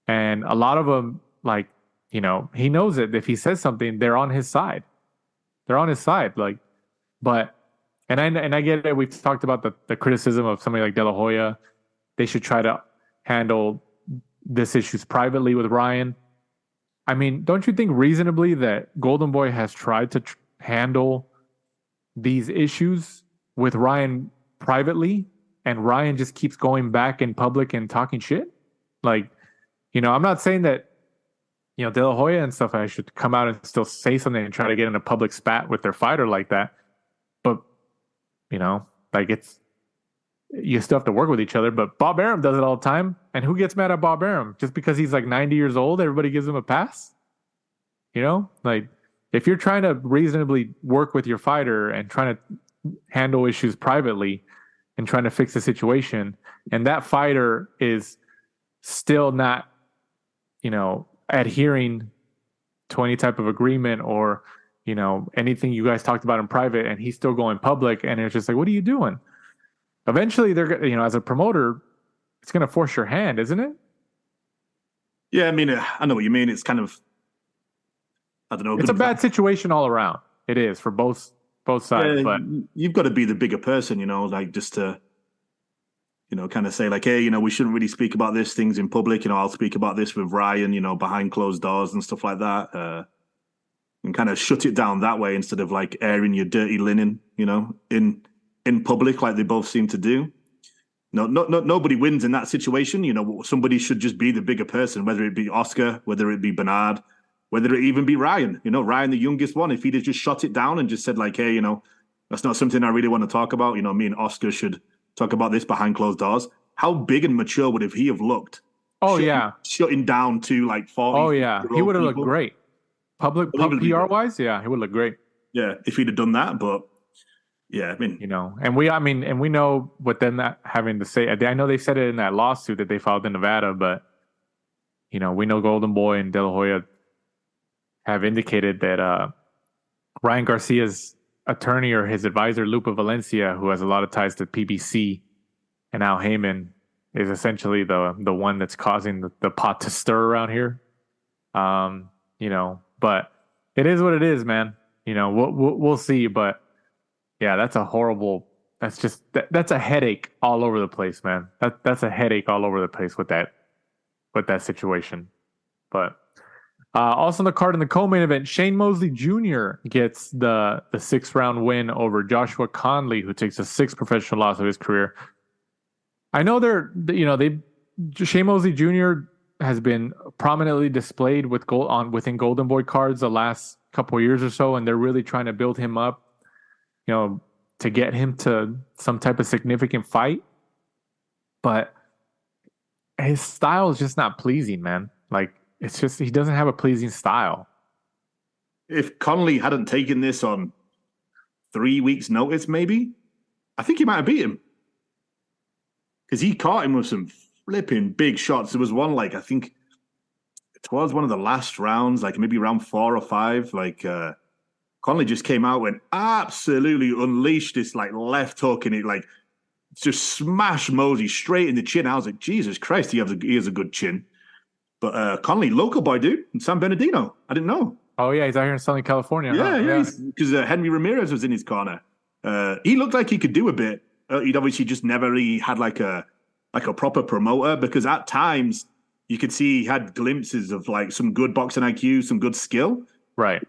And a lot of them, like, he knows it. If he says something, they're on his side. They're on his side. Like, but, and I get it. We've talked about the criticism of somebody like De La Hoya. They should try to handle this issues privately with Ryan. I mean, don't you think reasonably that Golden Boy has tried to handle these issues with Ryan privately, and Ryan just keeps going back in public and talking shit? Like, I'm not saying that, De La Hoya and stuff, I should come out and still say something and try to get in a public spat with their fighter like that. But, like, you still have to work with each other. But Bob Arum does it all the time. And who gets mad at Bob Arum? Just because he's like 90 years old, everybody gives him a pass? Like, if you're trying to reasonably work with your fighter and trying to handle issues privately and trying to fix the situation, and that fighter is still not, adhering to any type of agreement or, anything you guys talked about in private, and he's still going public, and it's just like, what are you doing? Eventually, they're, as a promoter, it's going to force your hand, isn't it? Yeah, I mean, I know what you mean. It's kind of, I don't know. It's a bad situation all around. It is for both sides. But you've got to be the bigger person, like just to, kind of say like, hey, we shouldn't really speak about these things in public. I'll speak about this with Ryan, behind closed doors and stuff like that. And kind of shut it down that way instead of like airing your dirty linen, in public like they both seem to do. No, nobody wins in that situation. Somebody should just be the bigger person, whether it be Oscar, whether it be Bernard, whether it even be Ryan. Ryan, the youngest one, if he'd have just shut it down and just said like, hey, that's not something I really want to talk about. Me and Oscar should talk about this behind closed doors. How big and mature would he have looked? Oh, yeah. Shutting down to like 40. Oh, yeah. He would have looked great. Public PR wise, yeah, he would look great. Yeah, if he'd have done that, but yeah, I mean, and we know what them that having to say. I know they said it in that lawsuit that they filed in Nevada, but we know Golden Boy and De La Hoya have indicated that Ryan Garcia's attorney or his advisor, Lupa Valencia, who has a lot of ties to PBC and Al Heyman, is essentially the one that's causing the pot to stir around here. But it is what it is, man. We'll see, but yeah, that's a headache all over the place, man. That's a headache all over the place with that situation. But also on the card in the co-main event, Shane Mosley Jr. gets the 6-round win over Joshua Conley, who takes the 6th professional loss of his career. I know Shane Mosley Jr. has been prominently displayed within Golden Boy cards the last couple of years or so, and they're really trying to build him up, to get him to some type of significant fight. But his style is just not pleasing, man. Like, it's just, he doesn't have a pleasing style. If Conley hadn't taken this on 3 weeks' notice, maybe, I think he might have beat him. Because he caught him with some flipping big shots. There was one, like, I think towards one of the last rounds, like maybe round 4 or 5, like Conley just came out and absolutely unleashed this like left hook, and it like just smashed Mosey straight in the chin. I was like, Jesus Christ, he has a good chin. But Conley, local boy, dude, in San Bernardino. I didn't know. Oh yeah, he's out here in Southern California. Yeah. Because Henry Ramirez was in his corner. He looked like he could do a bit. He'd obviously just never really had like a proper promoter, because at times you could see he had glimpses of like some good boxing IQ, some good skill. Right.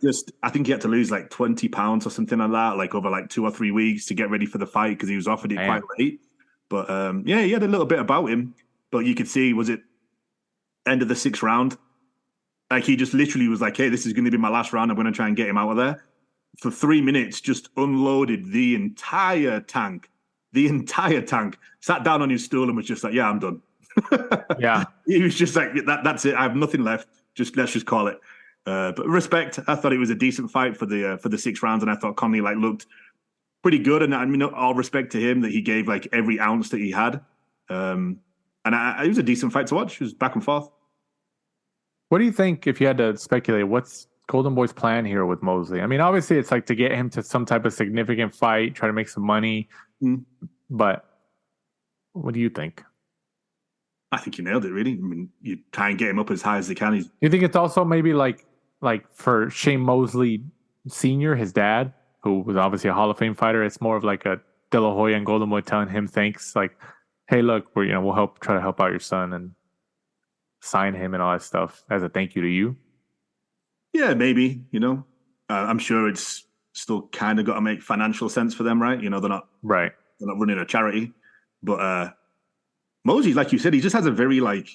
I think he had to lose like 20 pounds or something like that, like over like 2 or 3 weeks to get ready for the fight, because he was offered it quite late. But yeah, he had a little bit about him. But you could see, was it end of the 6th round? Like he just literally was like, hey, this is going to be my last round. I'm going to try and get him out of there. For 3 minutes, just unloaded the entire tank. Sat down on his stool and was just like, yeah, I'm done. Yeah. He was just like, that's it. I have nothing left. Let's just call it. But respect. I thought it was a decent fight for the 6 rounds, and I thought Conley like looked pretty good. And I mean, all respect to him that he gave like every ounce that he had. And it was a decent fight to watch. It was back and forth. What do you think, if you had to speculate, what's Golden Boy's plan here with Mosley? I mean, obviously it's like to get him to some type of significant fight, try to make some money. But what do you think? I think you nailed it, really. I mean, you try and get him up as high as they can. You think it's also maybe like for Shane Mosley Sr., his dad, who was obviously a Hall of Fame fighter, it's more of like a De La Hoya and Golden Boy telling him thanks, like, hey, look, we'll try to help out your son and sign him and all that stuff as a thank you to you. Yeah, maybe, I'm sure it's still kind of got to make financial sense for them, right? They're not running a charity, but Mosley, like you said, he just has a very like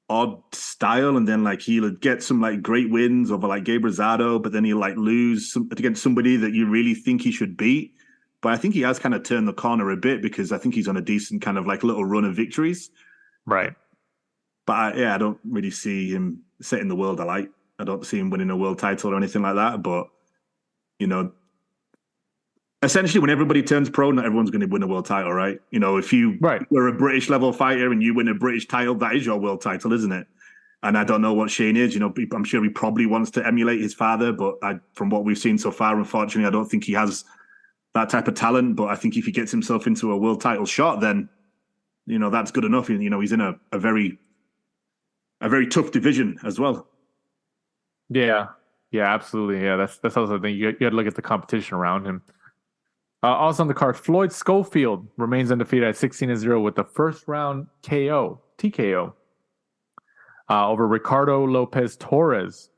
odd style, and then like he'll get some like great wins over like Gabe Rosado, but then he'll like lose against somebody that you really think he should beat. But I think he has kind of turned the corner a bit, because I think he's on a decent kind of like little run of victories. Right. But I don't really see him setting the world alight. I don't see him winning a world title or anything like that. But, essentially when everybody turns pro, not everyone's going to win a world title, right? If you were a British level fighter and you win a British title, that is your world title, isn't it? And I don't know what Shane is. I'm sure he probably wants to emulate his father, but from what we've seen so far, unfortunately, I don't think he has that type of talent. But I think if he gets himself into a world title shot, then, that's good enough. He's in a very tough division as well. Yeah, absolutely. Yeah, that's also the thing. You got to look at the competition around him. Also on the card, Floyd Schofield remains undefeated at 16-0 with the first round TKO over Ricardo Lopez Torres,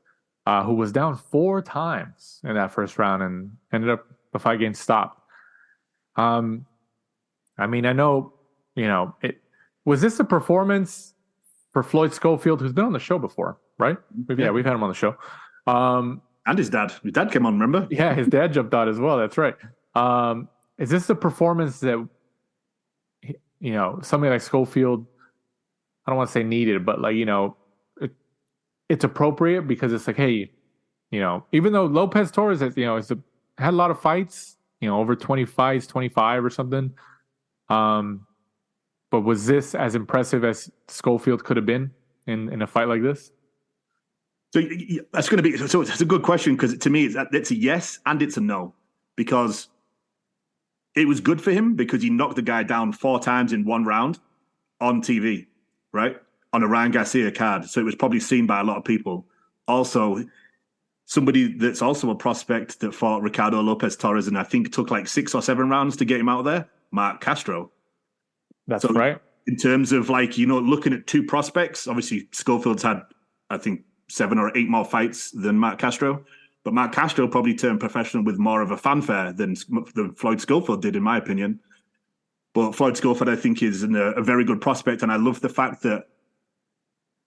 who was down 4 times in that first round and ended up the fight getting stopped. I mean, I know, was this a performance for Floyd Schofield, who's been on the show before, right? We've had him on the show. And his dad. His dad came on, remember? Yeah, his dad jumped on as well. That's right. Is this the performance that, somebody like Schofield, I don't want to say needed, but like, it's appropriate because it's like, hey, even though Lopez Torres has, had a lot of fights, over 20 fights, 25 or something. But was this as impressive as Schofield could have been in a fight like this? So that's going to be, so it's a good question, because to me, it's a yes and it's a no, because it was good for him because he knocked the guy down 4 times in 1 round on TV, right? On a Ryan Garcia card. So it was probably seen by a lot of people. Also, somebody that's also a prospect that fought Ricardo Lopez Torres, and I think took like 6 or 7 rounds to get him out of there, Mark Castro. That's right. In terms of like, looking at 2 prospects, obviously Schofield's had, I think, 7 or 8 more fights than Mark Castro. But Mark Castro probably turned professional with more of a fanfare than Floyd Schofield did, in my opinion. But Floyd Schofield, I think, is a very good prospect. And I love the fact that,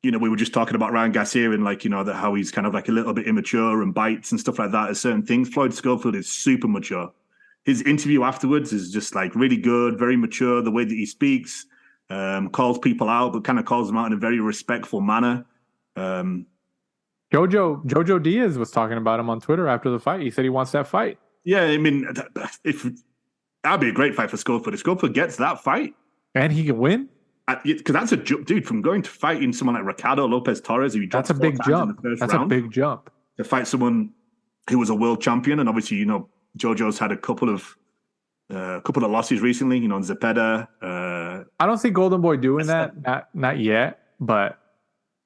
we were just talking about Ryan Garcia and like, that how he's kind of like a little bit immature and bites and stuff like that at certain things. Floyd Schofield is super mature. His interview afterwards is just like really good, very mature. The way that he speaks, calls people out, but kind of calls them out in a very respectful manner. Jojo Diaz was talking about him on Twitter after the fight. He said he wants that fight. Yeah, I mean, that'd be a great fight for Schofield. If Schofield gets that fight, and he can win, because that's a jump, dude. From going to fighting someone like Ricardo Lopez Torres, who that's a big jump. That's a big jump. To fight someone who was a world champion, and obviously, Jojo's had a couple of losses recently. Zepeda. I don't see Golden Boy doing that. Not yet, but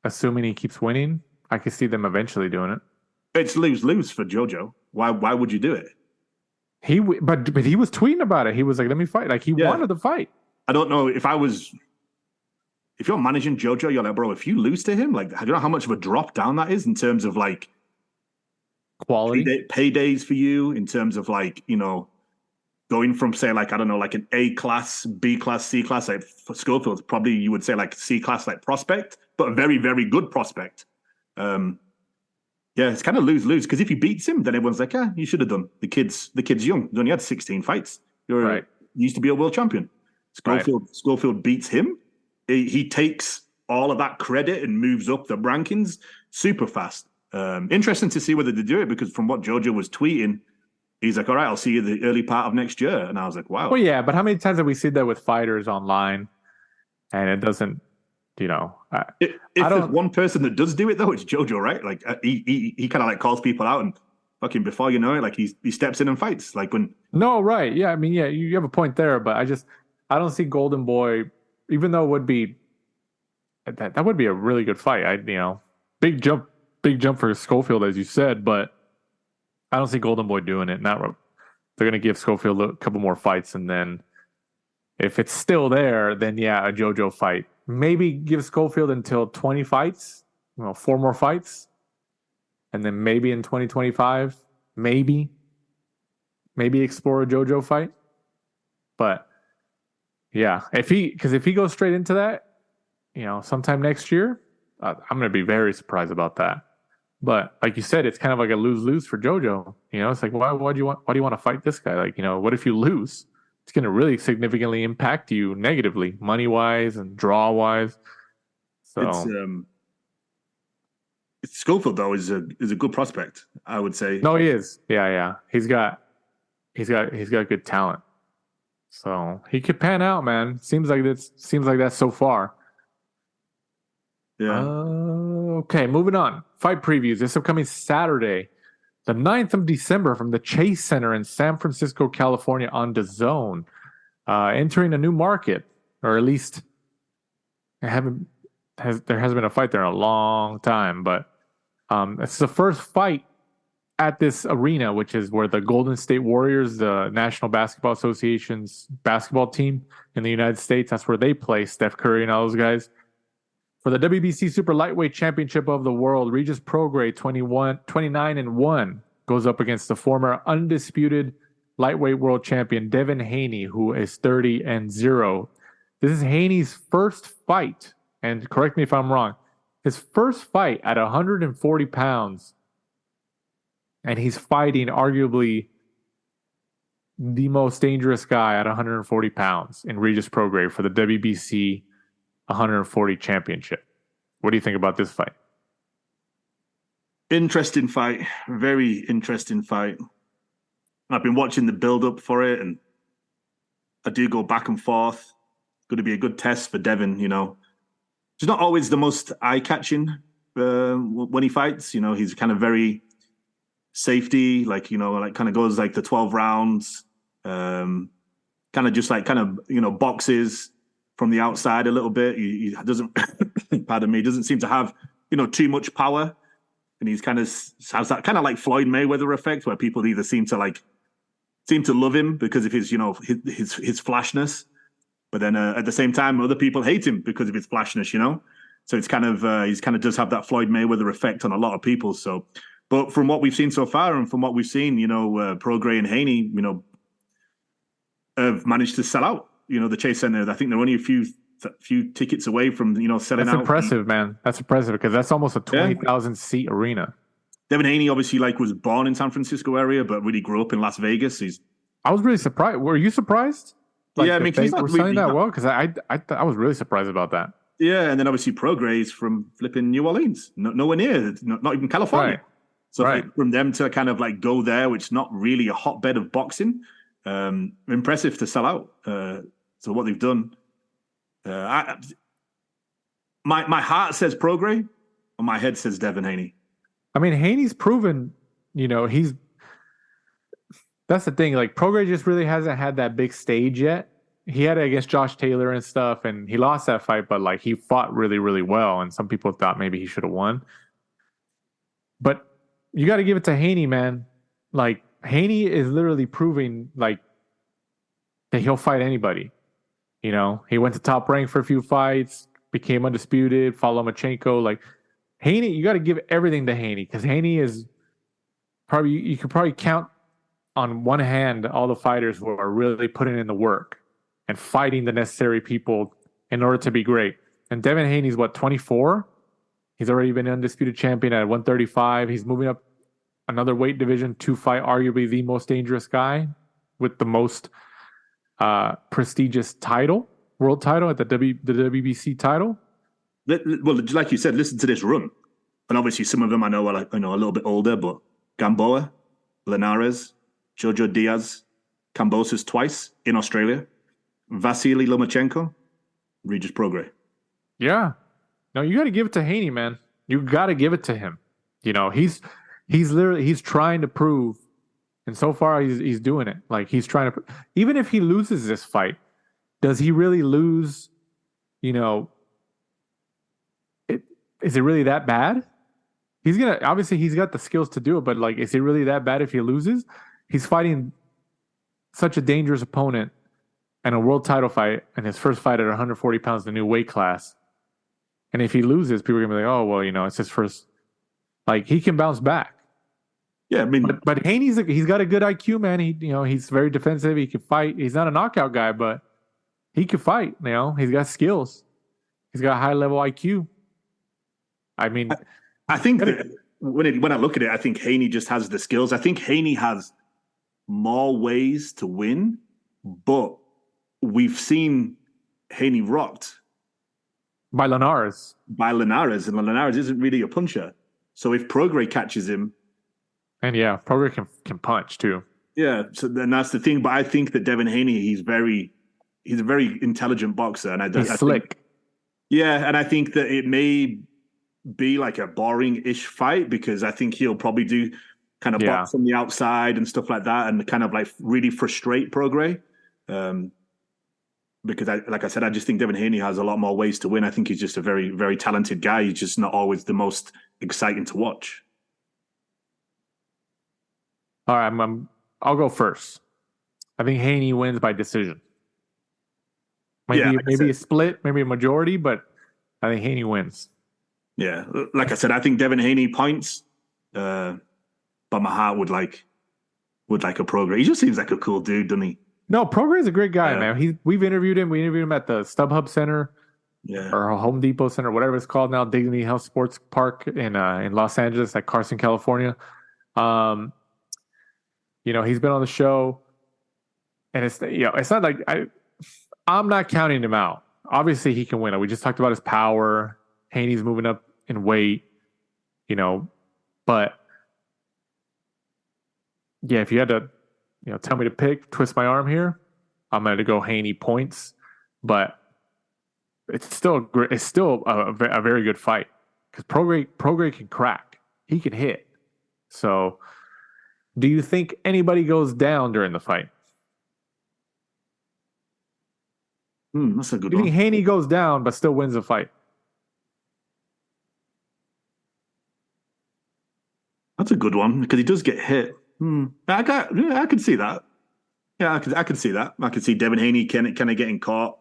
assuming he keeps winning, I could see them eventually doing it. It's lose-lose for Jojo. Why would you do it? But he was tweeting about it. He was like, "Let me fight." Like he wanted the fight. I don't know if you're managing Jojo, you're like, bro, if you lose to him, like, I don't know how much of a drop down that is in terms of like quality paydays for you, in terms of like, going from, say, like, I don't know, like an A class, B class, C class, like for Schofield, probably you would say like C class, like prospect, but a very, very good prospect. It's kind of lose-lose, because if he beats him, then everyone's like, you should have done. The kid's young. He's only had 16 fights. You used to be a world champion. Schofield beats him. He takes all of that credit and moves up the rankings super fast. Interesting to see whether they do it, because from what Jojo was tweeting, he's like, all right, I'll see you the early part of next year. And I was like, wow. Well, yeah, but how many times have we seen that with fighters online and it doesn't If there's one person that does do it though, it's Jojo, right? Like he kind of like calls people out, and fucking before you know it, like he steps in and fights. Like when No, right. Yeah, I mean, yeah, you have a point there, but I don't see Golden Boy, even though it would be that would be a really good fight. Big jump for Schofield, as you said, but I don't see Golden Boy doing it. They're gonna give Schofield a couple more fights, and then if it's still there, then yeah, a JoJo fight. Maybe give Schofield until 20 fights, 4 more fights, and then maybe in 2025, maybe explore a JoJo fight. But yeah, if he goes straight into that, sometime next year, I'm going to be very surprised about that. But like you said, it's kind of like a lose-lose for JoJo. It's like, why do you want to fight this guy? Like, what if you lose? It's going to really significantly impact you negatively, money-wise and draw-wise. So Schofield though is a good prospect, I would say. No, he is. Yeah. He's got good talent. So he could pan out, man. Seems like that so far. Yeah. Okay, moving on. Fight previews this upcoming Saturday, the 9th of December, from the Chase Center in San Francisco, California, on DAZN. Entering a new market, or at least there hasn't been a fight there in a long time, but it's the first fight at this arena, which is where the Golden State Warriors, the National Basketball Association's basketball team in the United States, that's where they play, Steph Curry and all those guys. For the WBC Super Lightweight Championship of the World, Regis Prograis, 29-1, goes up against the former undisputed lightweight world champion Devin Haney, who is 30-0. This is Haney's first fight, and correct me if I'm wrong, his first fight at 140 pounds, and he's fighting arguably the most dangerous guy at 140 pounds in Regis Prograis for the WBC 140 championship. What do you think about this fight? Interesting fight. Very interesting fight. I've been watching the build-up for it, and I do go back and forth. Going to be a good test for Devin, He's not always the most eye-catching when he fights. He's kind of very safety, like kind of goes like the 12 rounds, kind of just like boxes from the outside a little bit. He doesn't, pardon me, doesn't seem to have too much power, and he's kind of has that kind of like Floyd Mayweather effect, where people either seem to love him because of his his flashness, but then at the same time other people hate him because of his flashness. So it's kind of he's kind of does have that Floyd Mayweather effect on a lot of people. So. But from what we've seen so far, and from what we've seen, Prograis and Haney, have managed to sell out. The Chase Center. I think they're only a few tickets away from selling out. That's impressive, man. That's impressive because that's almost a 20,000 seat arena. Devin Haney obviously was born in San Francisco area, but really grew up in Las Vegas. I was really surprised. Were you surprised? Yeah, I mean, he's not selling that well because I was really surprised about that. Yeah, and then obviously Prograis is from flipping New Orleans, nowhere near, not even California. Right. So from them to kind of go there, which is not really a hotbed of boxing, impressive to sell out. So what they've done, my heart says Prograis, and my head says Devin Haney. I mean, Haney's proven, that's the thing. Like Prograis just really hasn't had that big stage yet. He had it against Josh Taylor and stuff, and he lost that fight, but he fought really, really well. And some people thought maybe he should have won. But you got to give it to Haney, man. Haney is literally proving that he'll fight anybody. He went to Top Rank for a few fights, became undisputed, fought Lomachenko. Haney, you got to give everything to Haney because Haney is probably, you could probably count on one hand all the fighters who are really putting in the work and fighting the necessary people in order to be great. And Devin Haney's 24? He's already been undisputed champion at 135. He's moving up another weight division to fight arguably the most dangerous guy with the most prestigious title, world title at the WBC title. Well, like you said, listen to this run. And obviously some of them I know are a little bit older, but Gamboa, Linares, Jojo Diaz, Kambosos twice in Australia, Vasily Lomachenko, Regis Prograis. Yeah. No, you got to give it to Haney, man. You got to give it to him. You know, he's trying to prove, and so far he's doing it. Like he's trying to, even if he loses this fight, does he really lose? You know, is it really that bad? He's got the skills to do it, but like, is it really that bad if he loses? He's fighting such a dangerous opponent and a world title fight, and his first fight at 140 pounds, the new weight class. And if he loses, people are gonna be like, "Oh, well, you know, it's his first." Like he can bounce back. Yeah, I mean, but Haney's he's got a good IQ, man. He's very defensive. He can fight. He's not a knockout guy, but he can fight. You know, he's got skills. He's got a high level IQ. I mean, I think that when I look at it, I think Haney just has the skills. I think Haney has more ways to win, but we've seen Haney rocked by Linares, and Linares isn't really a puncher. So if Prograis catches him, and yeah, Prograis can punch too. Yeah, so then that's the thing. But I think that Devin Haney, he's a very intelligent boxer, and I slick. And I think that it may be like a boring-ish fight because I think he'll probably do kind of box from the outside and stuff like that, and kind of like really frustrate Prograis. Because like I said, I just think Devin Haney has a lot more ways to win. I think he's just a very, very talented guy. He's just not always the most exciting to watch. All right, I'll go first. I think Haney wins by decision. Maybe a split, maybe a majority, but I think Haney wins. Yeah, like I said, I think Devin Haney points, but my heart would like a Prograis. He just seems like a cool dude, doesn't he? No, Prograis is a great guy, man. We've interviewed him. We interviewed him at the StubHub Center, or Home Depot Center, whatever it's called now, Dignity Health Sports Park in Los Angeles, at Carson, California. He's been on the show, and it's not like I'm not counting him out. Obviously, he can win. We just talked about his power. Haney's moving up in weight, but yeah, if you had to, tell me to twist my arm here, I'm going to go Haney points, but it's still a very good fight because Prograis can crack. He can hit. So do you think anybody goes down during the fight? That's a good one. You think Haney goes down but still wins the fight? That's a good one because he does get hit. I could see that. Yeah, I could see that. I could see Devin Haney kind of getting caught.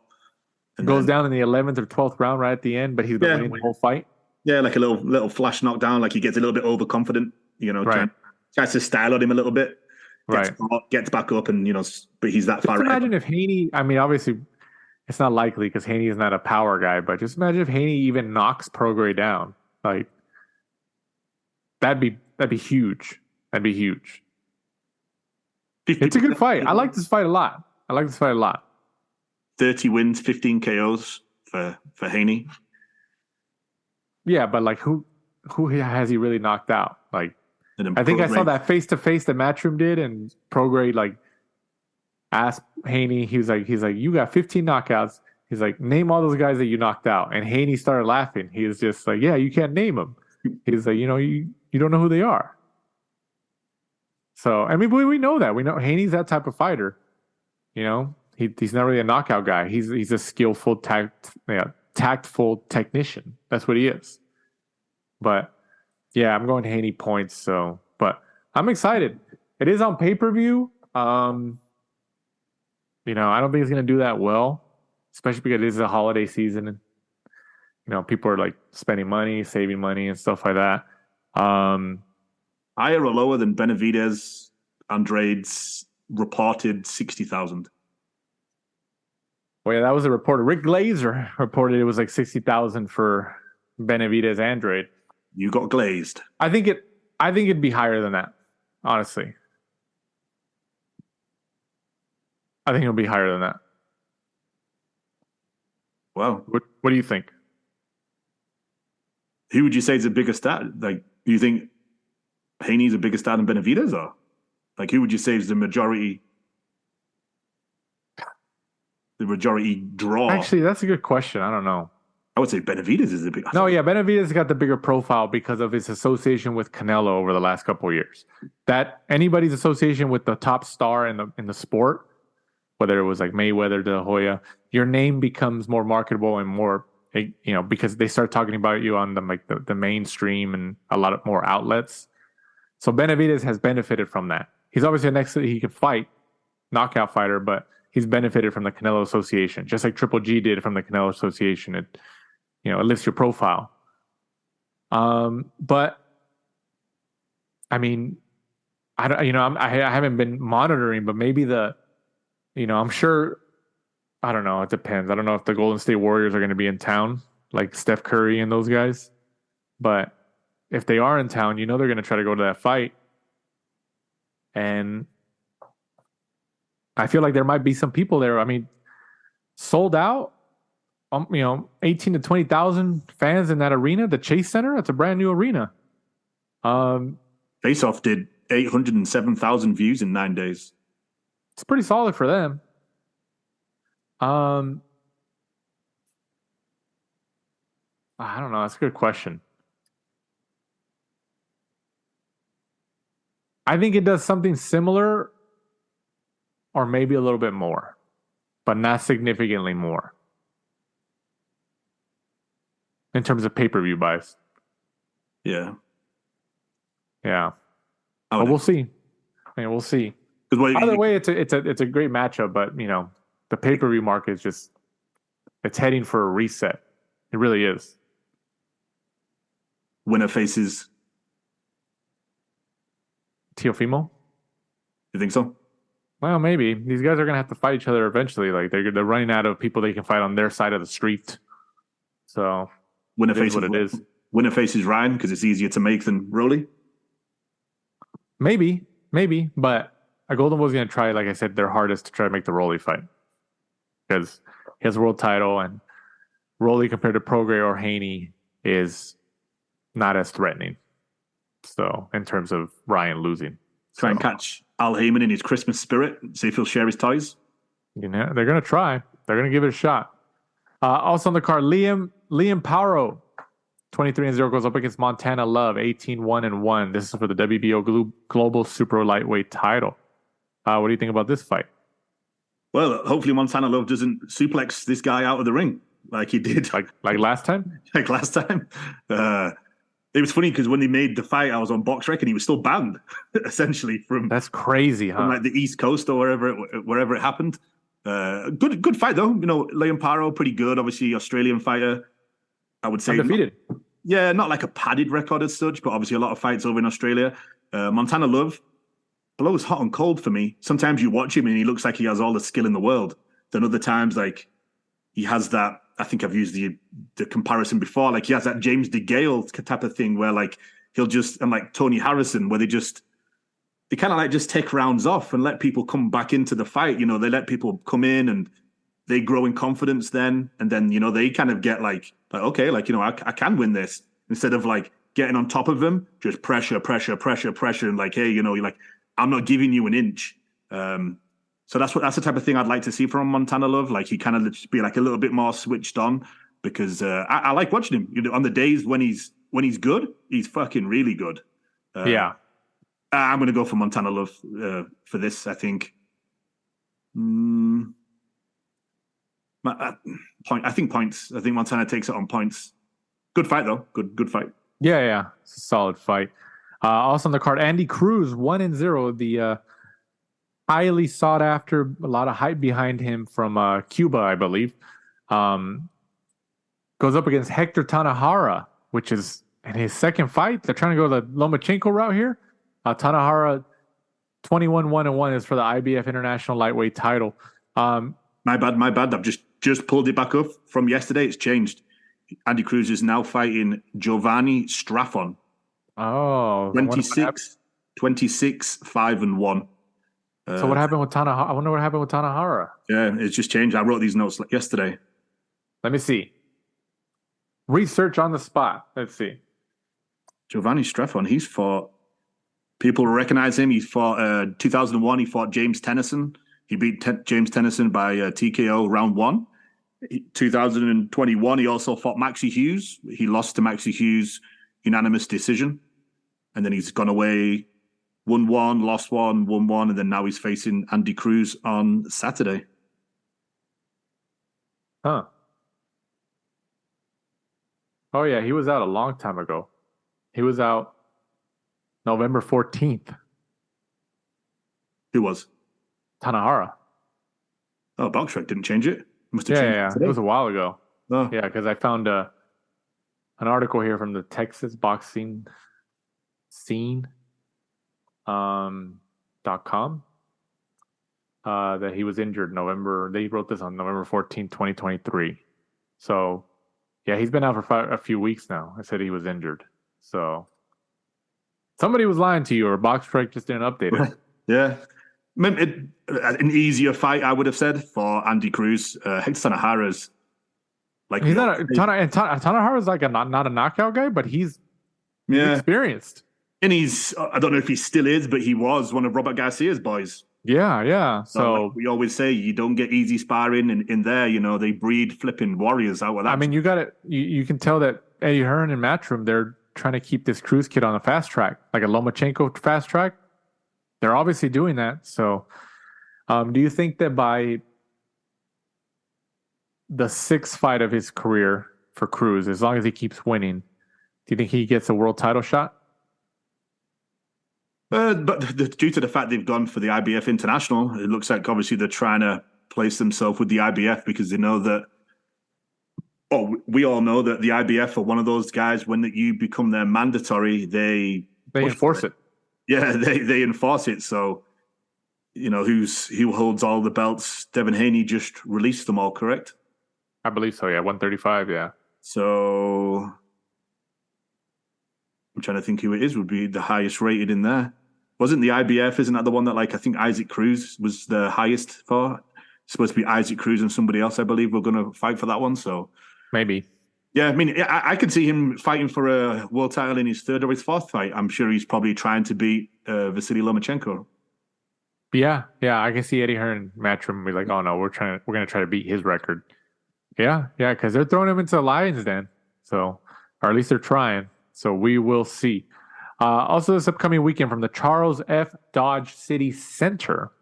And goes down in the 11th or 12th round right at the end, but he's been winning the whole fight. Yeah, like a little flash knockdown, like he gets a little bit overconfident, tries to style on him a little bit. Gets back up and, but he's that far. Imagine if Haney, obviously it's not likely because Haney is not a power guy, but just imagine if Haney even knocks Prograis down. Like, that'd be huge. That'd be huge. It's a good fight. I like this fight a lot. 30 wins, 15 KOs for Haney. Yeah, but like who has he really knocked out? Like, I think I saw that face-to-face that Matchroom did, and Prograis like asked Haney. He's like, you got 15 knockouts. He's like, name all those guys that you knocked out, and Haney started laughing. He was just like, yeah, you can't name them. He's like, you don't know who they are. So, we know that. We know Haney's that type of fighter. He's not really a knockout guy. He's a skillful, tactful technician. That's what he is. But, yeah, I'm going Haney points. So, but I'm excited. It is on pay-per-view. I don't think it's going to do that well, especially because it is a holiday season. And, people are like spending money, saving money and stuff like that. Higher or lower than Benavidez, Andrade's reported 60,000. Well, yeah, that was a reporter. Rick Glazer reported it was like 60,000 for Benavidez Andrade. You got glazed. I think it'd be higher than that, honestly. I think it'll be higher than that. Well, what do you think? Who would you say is the biggest star? Like, do you think Haney's a bigger star than Benavidez, or like who would you say is the majority draw? Actually, that's a good question. I don't know. I would say Benavidez is a big. No, yeah, Benavidez got the bigger profile because of his association with Canelo over the last couple of years. That anybody's association with the top star in the sport, whether it was like Mayweather, De La Hoya, your name becomes more marketable and more, because they start talking about you on the mainstream and a lot of more outlets. So Benavidez has benefited from that. He's obviously he can fight, knockout fighter, but he's benefited from the Canelo Association, just like Triple G did from the Canelo Association. It lifts your profile. But I mean, I haven't been monitoring, but maybe I'm sure. I don't know. It depends. I don't know if the Golden State Warriors are going to be in town, like Steph Curry and those guys. But if they are in town, they're going to try to go to that fight. And I feel like there might be some people there. I mean, sold out. 18 to 20,000 fans in that arena, the Chase Center. That's a brand new arena. Face Off did 807,000 views in 9 days. It's pretty solid for them. I don't know. That's a good question. I think it does something similar or maybe a little bit more, but not significantly more in terms of pay-per-view buys. Yeah. Yeah. But we'll see. We'll see. Either way, it's a great matchup, but the pay-per-view market is just, it's heading for a reset. It really is. Winner faces Teofimo? You think so? Well, maybe. These guys are going to have to fight each other eventually. Like they're running out of people they can fight on their side of the street. So winner faces what it is. Winner faces Ryan because it's easier to make than Rolly? Maybe. But Golden was going to try, like I said, their hardest to try to make the Rolly fight. Because he has a world title, and Rolly compared to Prograis or Haney is not as threatening. So, in terms of Ryan losing. Try and catch Al Heyman in his Christmas spirit, see if he'll share his toys. They're going to try. They're going to give it a shot. Also on the card, Liam Paro, 23-0, goes up against Montana Love, 18-1-1. This is for the WBO Global Super Lightweight title. What do you think about this fight? Well, hopefully Montana Love doesn't suplex this guy out of the ring like he did. Like last time? Like last time. It was funny because when they made the fight, I was on BoxRec and he was still banned, essentially, from... That's crazy, huh? From like the East Coast or wherever it happened. Good fight, though. Liam Paro, pretty good. Obviously, Australian fighter. I would say... Undefeated. Yeah, not like a padded record as such, but obviously a lot of fights over in Australia. Montana Love blows hot and cold for me. Sometimes you watch him and he looks like he has all the skill in the world. Then other times, like, he has that... I think I've used the comparison before. Like, he has that James DeGale type of thing where, like, he'll just... And, like, Tony Harrison, where they kind of, like, just take rounds off and let people come back into the fight. They let people come in and they grow in confidence then. And then, they kind of get, like okay, like, I can win this. Instead of, like, getting on top of them, just pressure. And, like, hey, like, I'm not giving you an inch. So that's the type of thing I'd like to see from Montana Love. Like, he kind of just be like a little bit more switched on because I like watching him. On the days when he's good, he's fucking really good. Yeah, I'm going to go for Montana Love for this. I think. I think points. I think Montana takes it on points. Good fight though. Good fight. Yeah, it's a solid fight. Also on the card, Andy Cruz 1-0. The highly sought after, a lot of hype behind him from Cuba, I believe. Goes up against Hector Tanahara, which is in his second fight. They're trying to go the Lomachenko route here. Tanahara 21-1-1 is for the IBF International Lightweight title. My bad. I've just pulled it back up from yesterday. It's changed. Andy Cruz is now fighting Giovanni Straffon. Oh, 26, 5-1. So what happened with Tanahara? I wonder what happened with Tanahara. Yeah, it's just changed. I wrote these notes yesterday. Let me see. Research on the spot. Let's see. Giovanni Straffon, he's fought... People recognize him. He fought 2001. He fought James Tennyson. He beat James Tennyson by TKO round 1. 2021, he also fought Maxie Hughes. He lost to Maxie Hughes, unanimous decision. And then he's gone away, won one, lost one, won one, and then now he's facing Andy Cruz on Saturday. Huh. Oh, yeah, he was out a long time ago. He was out November 14th. Who was? Tanahara. Oh, BoxRec didn't change it. Must have Yeah, changed it. it was a while ago. Oh. Yeah, because I found an article here from the Texas boxing scene .com that he was injured November. They wrote this on November 14th, 2023. So, yeah, he's been out for a few weeks now. I said he was injured. So, somebody was lying to you, or BoxRec just didn't update it. Yeah. An easier fight, I would have said, for Andy Cruz. Hector Tanahara's like he's not Tanahara's like not a knockout guy, but he's experienced. And I don't know if he still is, but he was one of Robert Garcia's boys. Yeah. So like we always say, you don't get easy sparring in there. They breed flipping warriors out of that. I mean, you got it. You can tell that Eddie Hearn and Matchroom, they're trying to keep this Cruz kid on a fast track, like a Lomachenko fast track. They're obviously doing that. So, do you think that by the sixth fight of his career for Cruz, as long as he keeps winning, do you think he gets a world title shot? But due to the fact they've gone for the IBF International, it looks like obviously they're trying to place themselves with the IBF because they know that, we all know that the IBF are one of those guys, when you become their mandatory, they enforce it. Yeah, they enforce it. So, who holds all the belts? Devin Haney just released them all, correct? I believe so, yeah. 135, yeah. So, I'm trying to think who it is would be the highest rated in there. Wasn't the IBF, isn't that the one that, I think Isaac Cruz was the highest for? It's supposed to be Isaac Cruz and somebody else, I believe, we're going to fight for that one. So, maybe. Yeah, I mean, I could see him fighting for a world title in his third or his fourth fight. I'm sure he's probably trying to beat Vasily Lomachenko. Yeah, I can see Eddie Hearn Matchroom be like, oh no, we're going to try to beat his record. Yeah, because they're throwing him into the Lions Den. So, or at least they're trying. So we will see. Also, this upcoming weekend from the Charles F. Dodge City Center.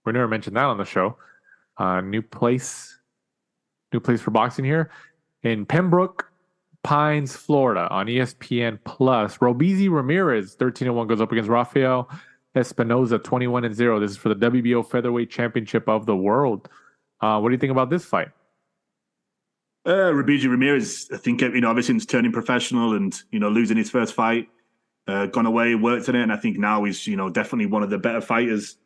We never mentioned that on the show. New place for boxing here in Pembroke Pines, Florida, on ESPN Plus. Robeisy Ramirez, 13-1, goes up against Rafael Espinoza, 21-0. This is for the WBO Featherweight Championship of the World. What do you think about this fight? Robeisy Ramirez, I think, ever since turning professional and, losing his first fight, gone away, worked on it, and I think now he's, definitely one of the better fighters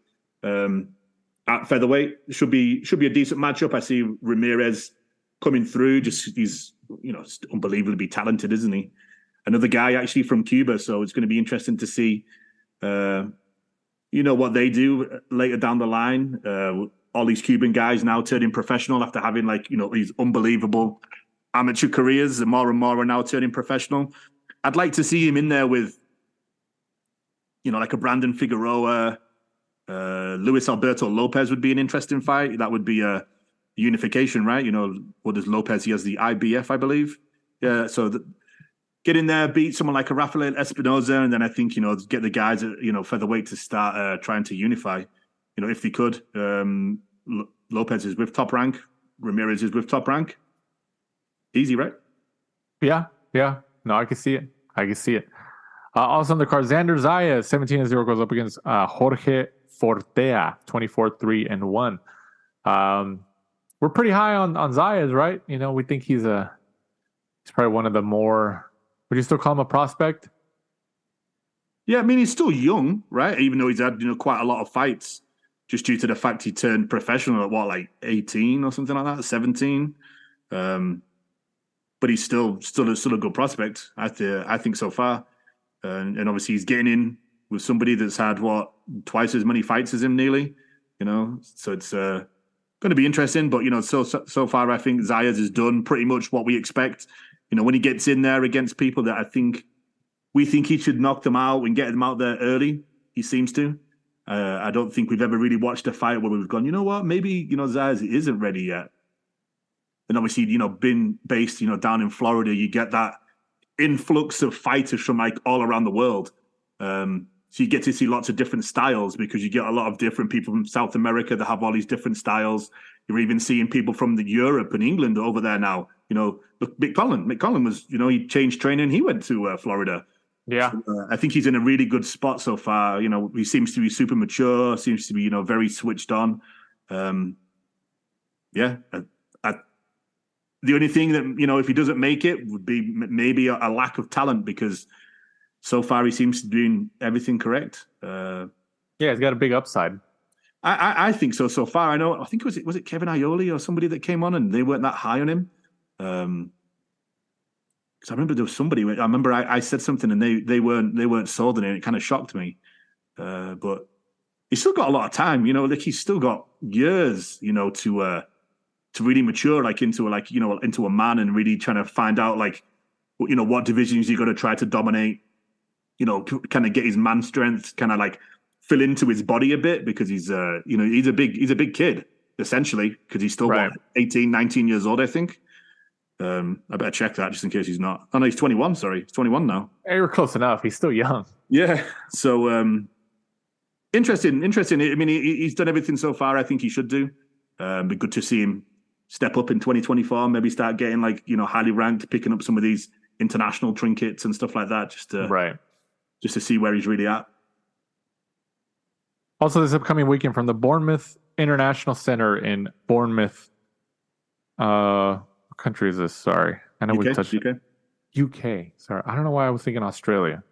at featherweight. Should be a decent matchup. I see Ramirez coming through. He's unbelievably talented, isn't he? Another guy actually from Cuba, so it's going to be interesting to see, what they do later down the line. All these Cuban guys now turning professional after having these unbelievable amateur careers, and more are now turning professional. I'd like to see him in there with, like a Brandon Figueroa, Luis Alberto Lopez would be an interesting fight. That would be a unification, right? What does Lopez? He has the IBF, I believe. Yeah, so get in there, beat someone like a Rafael Espinoza, and then I think get the guys at featherweight to start trying to unify. If they could. Lopez is with Top Rank. Ramirez is with Top Rank. Easy, right? Yeah. No, I can see it. Also on the card, Xander Zayas, 17-0, goes up against Jorge Fortea, 24-3-1. We're pretty high on Zayas, right? We think he's probably one of the more. Would you still call him a prospect? Yeah, I mean, he's still young, right? Even though he's had quite a lot of fights, just due to the fact he turned professional at 18 or something like that, 17. But he's still a good prospect. I think so far, and obviously he's getting in with somebody that's had twice as many fights as him, nearly. So it's going to be interesting. But so far I think Zayas has done pretty much what we expect. When he gets in there against people that we think he should knock them out and get them out there early, he seems to. I don't think we've ever really watched a fight where we've gone, maybe Zayas isn't ready yet. And obviously, been based, down in Florida, you get that influx of fighters from like all around the world. So you get to see lots of different styles because you get a lot of different people from South America that have all these different styles. You're even seeing people from Europe and England over there now. Look, Mick Conlan was, he changed training. He went to Florida. Yeah. So, I think he's in a really good spot so far. He seems to be super mature, seems to be, very switched on. The only thing that, if he doesn't make it would be maybe a lack of talent because so far he seems to be doing everything correct. He's got a big upside. I think so far. I think was it Kevin Aioli or somebody that came on and they weren't that high on him. Because I remember there was somebody. I remember I said something and they weren't sold on it. And it kind of shocked me. But he's still got a lot of time. Like he's still got years. To really mature, like into a man and really trying to find out like, what divisions you're going to try to dominate. Kind of get his man strength, kind of like fill into his body a bit because he's a big kid essentially because he's still 18, 19 years old, I think. I better check that just in case he's not. Oh no, he's 21. Sorry, he's 21 now. Hey, you're close enough. He's still young. Yeah. So interesting. I mean, he's done everything so far. I think he should do. Be good to see him step up in 2024. Maybe start getting like highly ranked, picking up some of these international trinkets and stuff like that. Just to see where he's really at. Also, this upcoming weekend from the Bournemouth International Center in Bournemouth. What country is this? Sorry. I know we touched UK. UK. Sorry. I don't know why I was thinking Australia.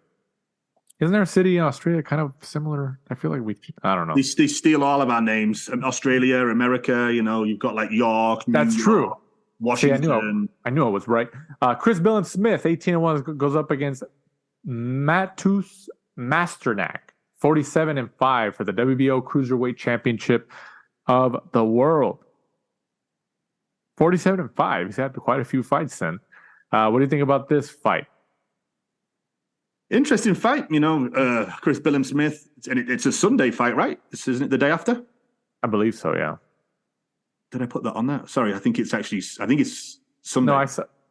Isn't there a city in Australia kind of similar? I feel like I don't know. They steal all of our names. Australia, America, you've got like York. That's true. Washington. See, I knew I was right. Chris Billings-Smith, 18-1, goes up against Matus Masternak, 47-5 for the WBO Cruiserweight Championship of the world. 47-5. He's had quite a few fights then. What do you think about this fight? Interesting fight, Chris Billings-Smith. It's a Sunday fight, right? This isn't it the day after? I believe so, yeah. Did I put that on there? Sorry, I think it's Sunday. No,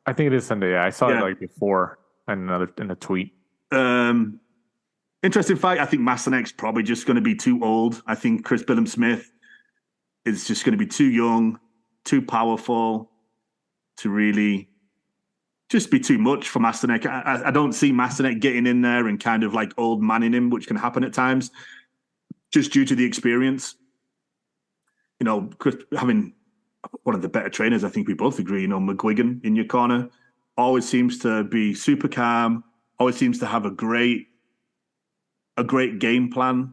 I think it is Sunday. Yeah, I saw it like before in a tweet. Interesting fight. I think Masternak's probably just going to be too old. I think Chris Billings-Smith is just going to be too young, too powerful to really just be too much for Masternak. I don't see Masternak getting in there and kind of like old manning him, which can happen at times, just due to the experience. Chris having one of the better trainers, I think we both agree, McGuigan in your corner, always seems to be super calm, always seems to have a great game plan.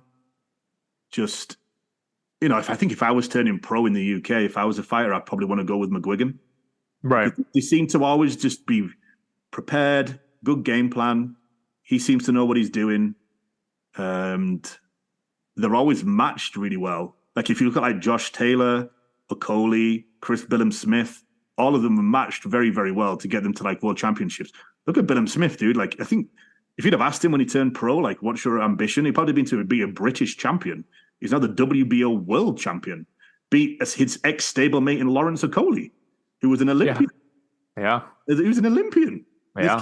Just, if I was turning pro in the UK, if I was a fighter, I'd probably want to go with McGuigan. Right. They seem to always just be prepared, good game plan. He seems to know what he's doing. And they're always matched really well. Like if you look at like Josh Taylor, Okoli, Chris Billings-Smith, all of them are matched very, very well to get them to like world championships. Look at Billings-Smith, dude. Like I think if you'd have asked him when he turned pro, like what's your ambition? He'd probably been to be a British champion. He's now the WBO world champion. Beat his ex-stablemate in Lawrence Okoli, who was an Olympian. Yeah. He was an Olympian. Yeah. This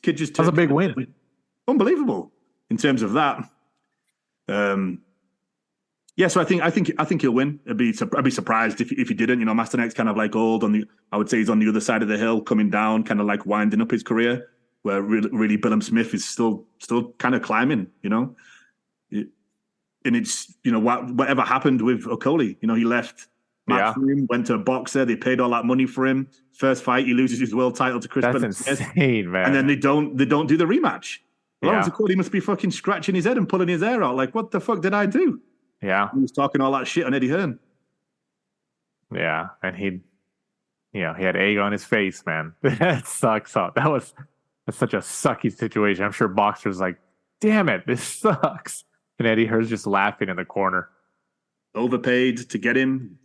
kid just that's a big win. Unbelievable in terms of that. So I think he'll win. I'd be surprised if he didn't. Masternak's kind of like old I would say he's on the other side of the hill, coming down, kind of like winding up his career. Where really Billings-Smith is still kind of climbing. And it's whatever happened with Okoli. He left Matchroom, went to a boxer. They paid all that money for him. First fight, he loses his world title to Chris Billings-Smith. That's insane, man. And then they don't do the rematch. Lawrence Okoli must be fucking scratching his head and pulling his hair out. Like, what the fuck did I do? Yeah. He was talking all that shit on Eddie Hearn. Yeah, and he had egg on his face, man. That sucks. That's such a sucky situation. I'm sure boxers like, damn it, this sucks. And Eddie Hearn's just laughing in the corner. Overpaid to get him,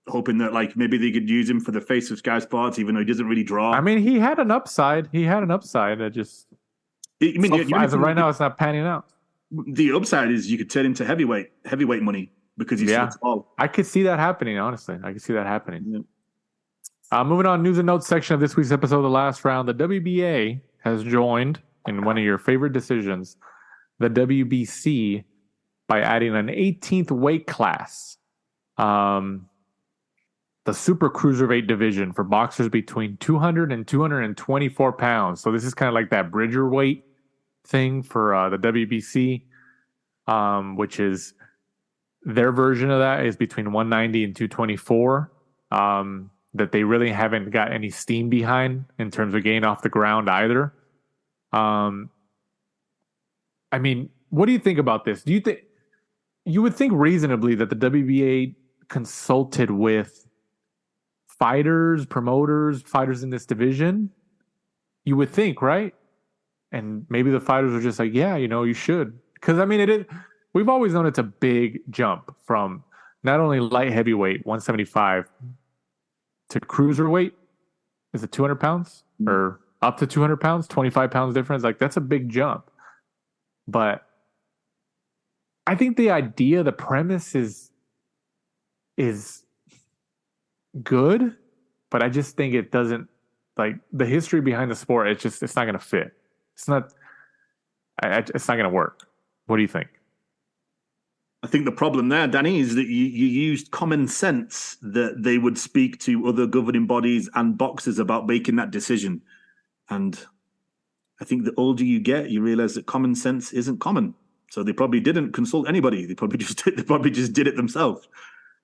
hoping that like maybe they could use him for the face of Sky Sports, even though he doesn't really draw. I mean, he had an upside. That just. As of right now, it's not panning out. The upside is you could turn him to heavyweight money because he's so tall. I could see that happening. Honestly, I could see that happening. Moving on, news and notes section of this week's episode of The Last Round. The WBA has joined, in one of your favorite decisions, the WBC by adding an 18th weight class. The super cruiserweight division for boxers between 200 and 224 pounds. So this is kind of like that bridger weight thing for the WBC, which is their version of that is between 190 and 224. That they really haven't got any steam behind in terms of getting off the ground either. I mean, what do you think about this? Do you think you would think reasonably that the WBA consulted with fighters, promoters, fighters in this division? You would think, right? And maybe the fighters are just like, yeah, you should. Because, I mean, it is. We've always known it's a big jump from not only light heavyweight, 175, to cruiserweight. Is it 200 pounds? Or up to 200 pounds? 25 pounds difference? Like, that's a big jump. But I think the idea, the premise is good, but I just think it doesn't, like, the history behind the sport, it's not going to fit. It's not going to work. What do you think? I think the problem there, Danny, is that you used common sense that they would speak to other governing bodies and boxers about making that decision. And I think the older you get, you realize that common sense isn't common. So they probably didn't consult anybody. They probably just did it themselves.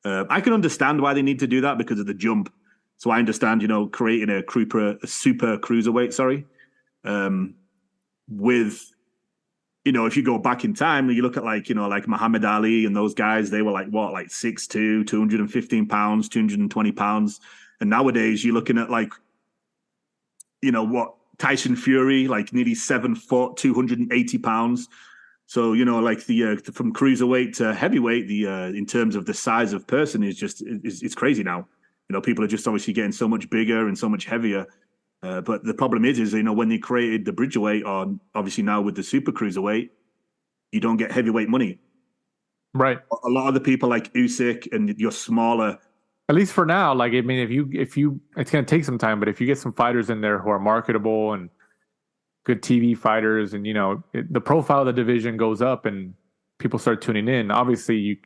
I can understand why they need to do that because of the jump. So I understand, creating a super cruiserweight, with, if you go back in time, you look at like Muhammad Ali and those guys, they were like 6'2", 215 pounds, 220 pounds. And nowadays you're looking at Tyson Fury, like nearly 7 foot, 280 pounds. So, from cruiserweight to heavyweight, in terms of the size of person it's crazy now. People are just obviously getting so much bigger and so much heavier. But the problem is when they created the bridgerweight, or obviously now with the super cruiserweight, you don't get heavyweight money. Right. A lot of the people like Usyk and your smaller. At least for now, like, I mean, if you, it's going to take some time, but if you get some fighters in there who are marketable and good TV fighters, and the profile of the division goes up and people start tuning in, obviously you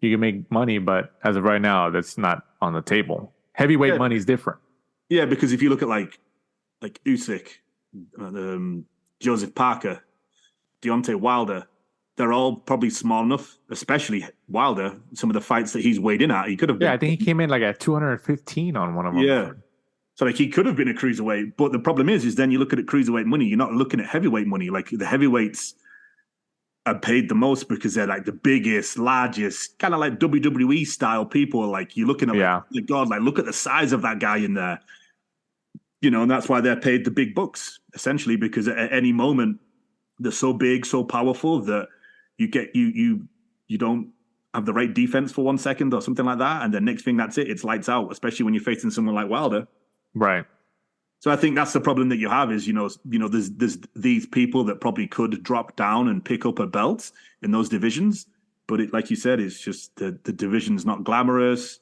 can make money, but as of right now, that's not on the table. Heavyweight money is different. Yeah, because if you look at like Usyk, Joseph Parker, Deontay Wilder, they're all probably small enough, especially Wilder. Some of the fights that he's weighed in at, he could have been. Yeah, I think he came in like at 215 on one of them. Yeah. So he could have been a cruiserweight. But the problem is then you look at cruiserweight money, you're not looking at heavyweight money. Like the heavyweights are paid the most because they're like the biggest, largest, kind of like WWE style people. Like you're looking at, look at the size of that guy in there. And that's why they're paid the big bucks, essentially, because at any moment they're so big, so powerful that you don't have the right defense for 1 second or something like that, and the next thing, that's it. It's lights out, especially when you're facing someone like Wilder. Right. So I think that's the problem that you have is, there's these people that probably could drop down and pick up a belt in those divisions, but like you said, it's just the division's not glamorous.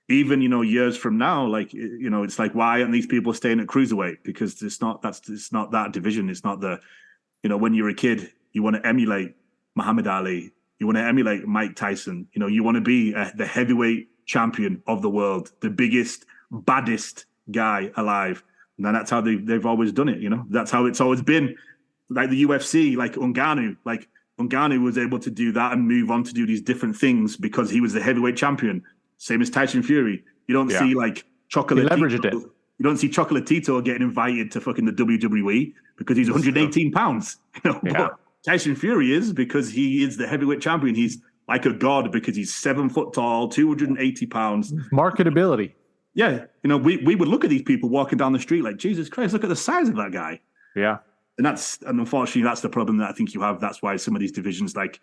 Even, years from now, it's like, why aren't these people staying at cruiserweight? Because it's not that division. It's not the, when you're a kid, you want to emulate Muhammad Ali. You want to emulate Mike Tyson. You want to be the heavyweight champion of the world, the biggest, baddest guy alive. And that's how they've always done it. That's how it's always been. Like the UFC, like Ngannou was able to do that and move on to do these different things because he was the heavyweight champion. Same as Tyson Fury. You don't see like Chocolatito. You don't see Chocolatito getting invited to fucking the WWE because he's 118 pounds. But Tyson Fury is because he is the heavyweight champion. He's like a god because he's 7 foot tall, 280 pounds. Marketability. Yeah. We would look at these people walking down the street like, Jesus Christ, look at the size of that guy. Yeah. And unfortunately, that's the problem that I think you have. That's why some of these divisions, like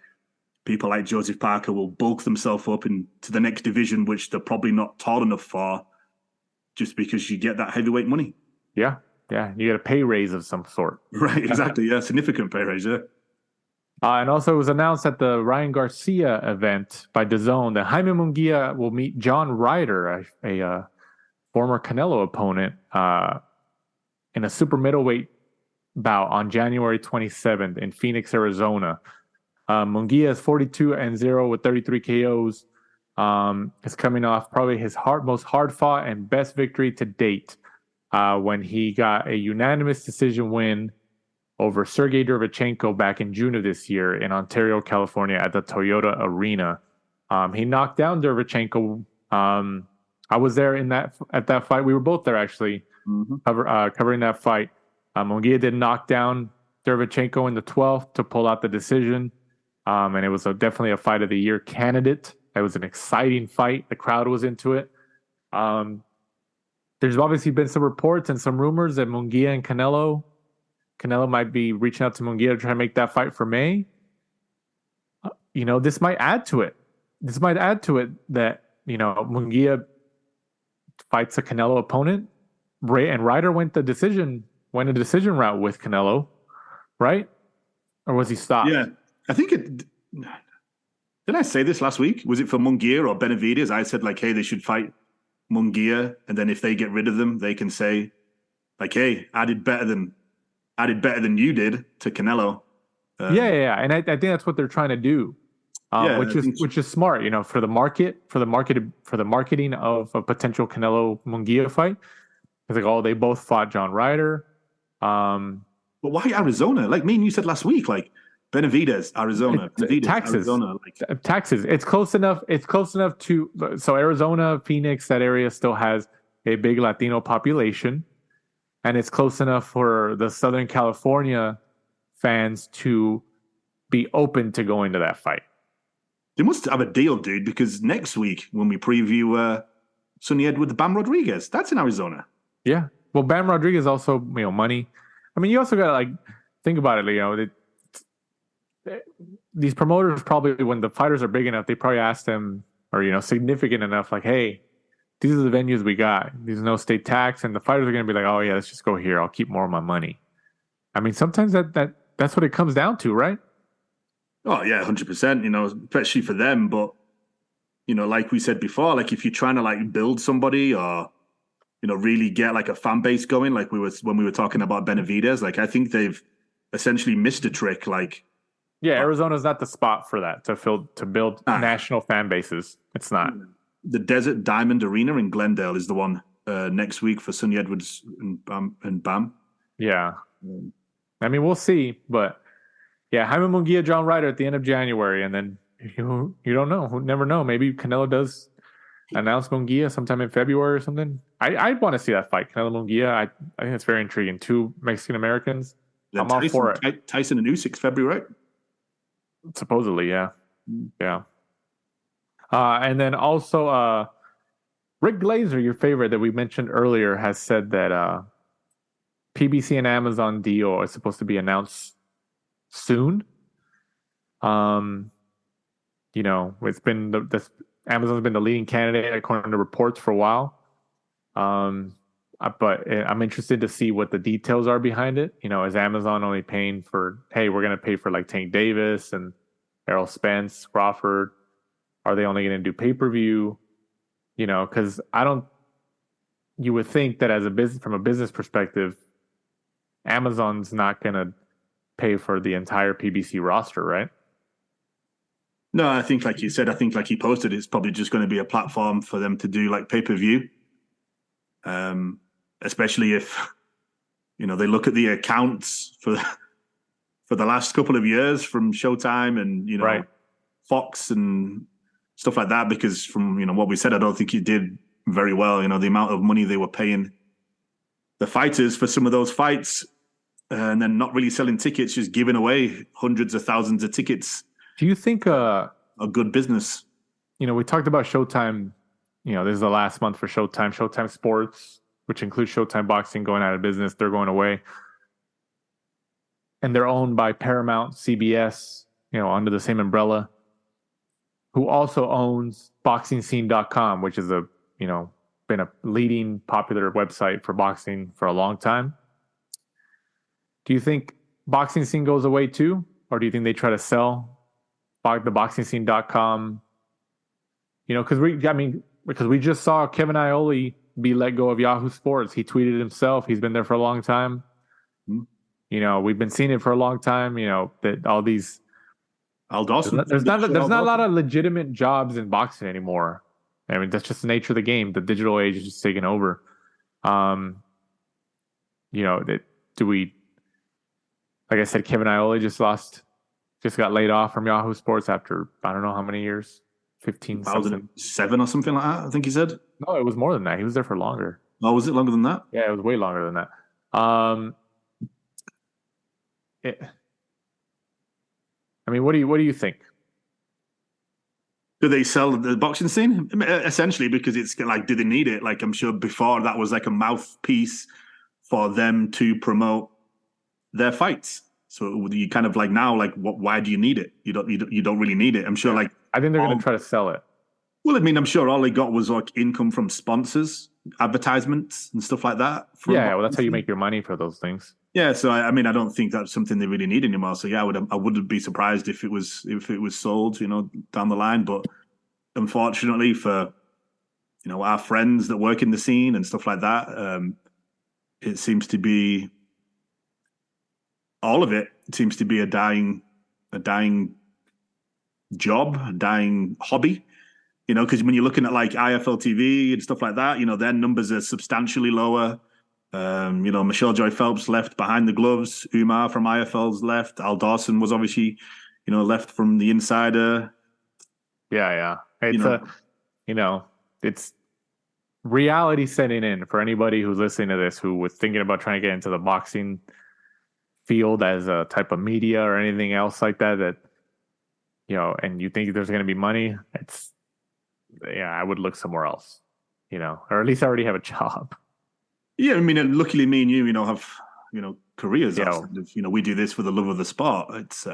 people like Joseph Parker, will bulk themselves up into the next division, which they're probably not tall enough for, just because you get that heavyweight money. Yeah. Yeah. You get a pay raise of some sort. Right. Exactly. Yeah. Significant pay raise. Yeah. And also it was announced at the Ryan Garcia event by DAZN that Jaime Munguia will meet John Ryder, a former Canelo opponent in a super middleweight bout on January 27th in Phoenix, Arizona. Munguia is 42-0 with 33 KOs. Is coming off probably his most hard-fought and best victory to date when he got a unanimous decision win over Sergey Derevchenko back in June of this year in Ontario, California at the Toyota Arena. He knocked down Derevchenko. I was there at that fight. We were both there actually, covering that fight. Munguia did knock down Derevchenko in the 12th to pull out the decision. And it was definitely a fight of the year candidate. It was an exciting fight. The crowd was into it. There's obviously been some reports and some rumors that Munguia and Canelo might be reaching out to Munguia to try to make that fight for May. This might add to it. This might add to it that, Munguia fights a Canelo opponent. And Ryder went a decision route with Canelo, right? Or was he stopped? Yeah. I think did I say this last week? Was it for Munguia or Benavidez? I said, like, hey, they should fight Munguia, and then if they get rid of them, they can say, like, hey, I did better than you did to Canelo. Yeah. And I think that's what they're trying to do. Which is smart, for the marketing of a potential Canelo Munguia fight. It's like, they both fought John Ryder. But why Arizona? Like me and you said last week, like Benavidez, Arizona, taxes. Arizona, taxes. It's close enough. It's close enough to so Arizona, Phoenix, that area still has a big Latino population, and it's close enough for the Southern California fans to be open to going to that fight. They must have a deal, dude, because next week when we preview Sonny Edwards, Bam Rodriguez, that's in Arizona. Yeah. Well, Bam Rodriguez also, money. I mean, you also got to think about it, these promoters probably, when the fighters are big enough, they probably ask them, or, significant enough, like, hey, these are the venues we got. There's no state tax. And the fighters are going to be like, oh, yeah, let's just go here. I'll keep more of my money. I mean, sometimes that's what it comes down to, right? Oh, yeah, 100%, especially for them. But, like we said before, like if you're trying to build somebody or, really get a fan base going, like when we were talking about Benavidez, I think they've essentially missed a trick. Yeah, Arizona's not the spot for that, to build national fan bases. It's not. The Desert Diamond Arena in Glendale is the one next week for Sonny Edwards and Bam. Yeah. I mean, we'll see, but yeah, Jaime Munguia, John Ryder at the end of January, and then you don't know. Who never know. Maybe Canelo does announce Munguia sometime in February or something. I'd want to see that fight, Canelo Munguia. I think it's very intriguing. Two Mexican Americans. I'm all for it. Tyson and Usyk, February, right? Supposedly, yeah. Yeah. And then also, Rick Glazer, your favorite that we mentioned earlier, has said that PBC and Amazon deal is supposed to be announced soon. It's been Amazon's been the leading candidate according to reports for a while. But I'm interested to see what the details are behind it. Is Amazon only paying for, hey, we're going to pay for Tank Davis and Errol Spence, Crawford? Are they only going to do pay-per-view? Because you would think that from a business perspective, Amazon's not going to pay for the entire PBC roster, right? No, I think like you said, like he posted, it's probably just going to be a platform for them to do pay-per-view. Especially if, they look at the accounts for the last couple of years from Showtime and, right. Fox and stuff like that, because from, what we said, I don't think he did very well. The amount of money they were paying the fighters for some of those fights and then not really selling tickets, just giving away hundreds of thousands of tickets. Do you think a good business? We talked about Showtime. This is the last month for Showtime. Showtime Sports, which includes Showtime Boxing, going out of business. They're going away. And they're owned by Paramount, CBS, under the same umbrella, who also owns BoxingScene.com, which is been a leading popular website for boxing for a long time. Do you think Boxing Scene goes away too? Or do you think they try to sell the BoxingScene.com? Because we just saw Kevin Iole be let go of Yahoo Sports. He tweeted himself. He's been there for a long time. Mm-hmm. We've been seeing it for a long time. That all these Al Dawson. there's not a lot of legitimate jobs in boxing anymore. I mean, that's just the nature of the game. The digital age is just taking over. Like I said, Kevin Iole just got laid off from Yahoo Sports after I don't know how many years, 15 something. 2007 or something like that, I think he said. No, it was more than that. He was there for longer. Oh, was it longer than that? Yeah, it was way longer than that. What do you think? Do they sell the boxing scene? Essentially, because it's like, do they need it? Like, I'm sure before that was like a mouthpiece for them to promote their fights. So you kind of like now, like, why do you need it? You don't really need it. I'm sure. Like, I think they're going to try to sell it. Well, I mean, I'm sure all they got was like income from sponsors, advertisements, and stuff like that. Yeah, well, that's how you make your money for those things. Yeah, so I mean, I don't think that's something they really need anymore. So yeah, I wouldn't be surprised if it was sold, down the line. But unfortunately for our friends that work in the scene and stuff like that, it seems to be all of it. It seems to be a dying job, a dying hobby. Because when you're looking at like IFL TV and stuff like that, their numbers are substantially lower. Michelle Joy Phelps left behind the gloves. Umar from IFL's left. Al Dawson was obviously, left from the Insider. Yeah. It's reality setting in for anybody who's listening to this, who was thinking about trying to get into the boxing field as a type of media or anything else like that, and you think there's going to be money. I would look somewhere else, or at least I already have a job. Yeah, I mean, luckily me and you, have, careers. We do this for the love of the sport. It's,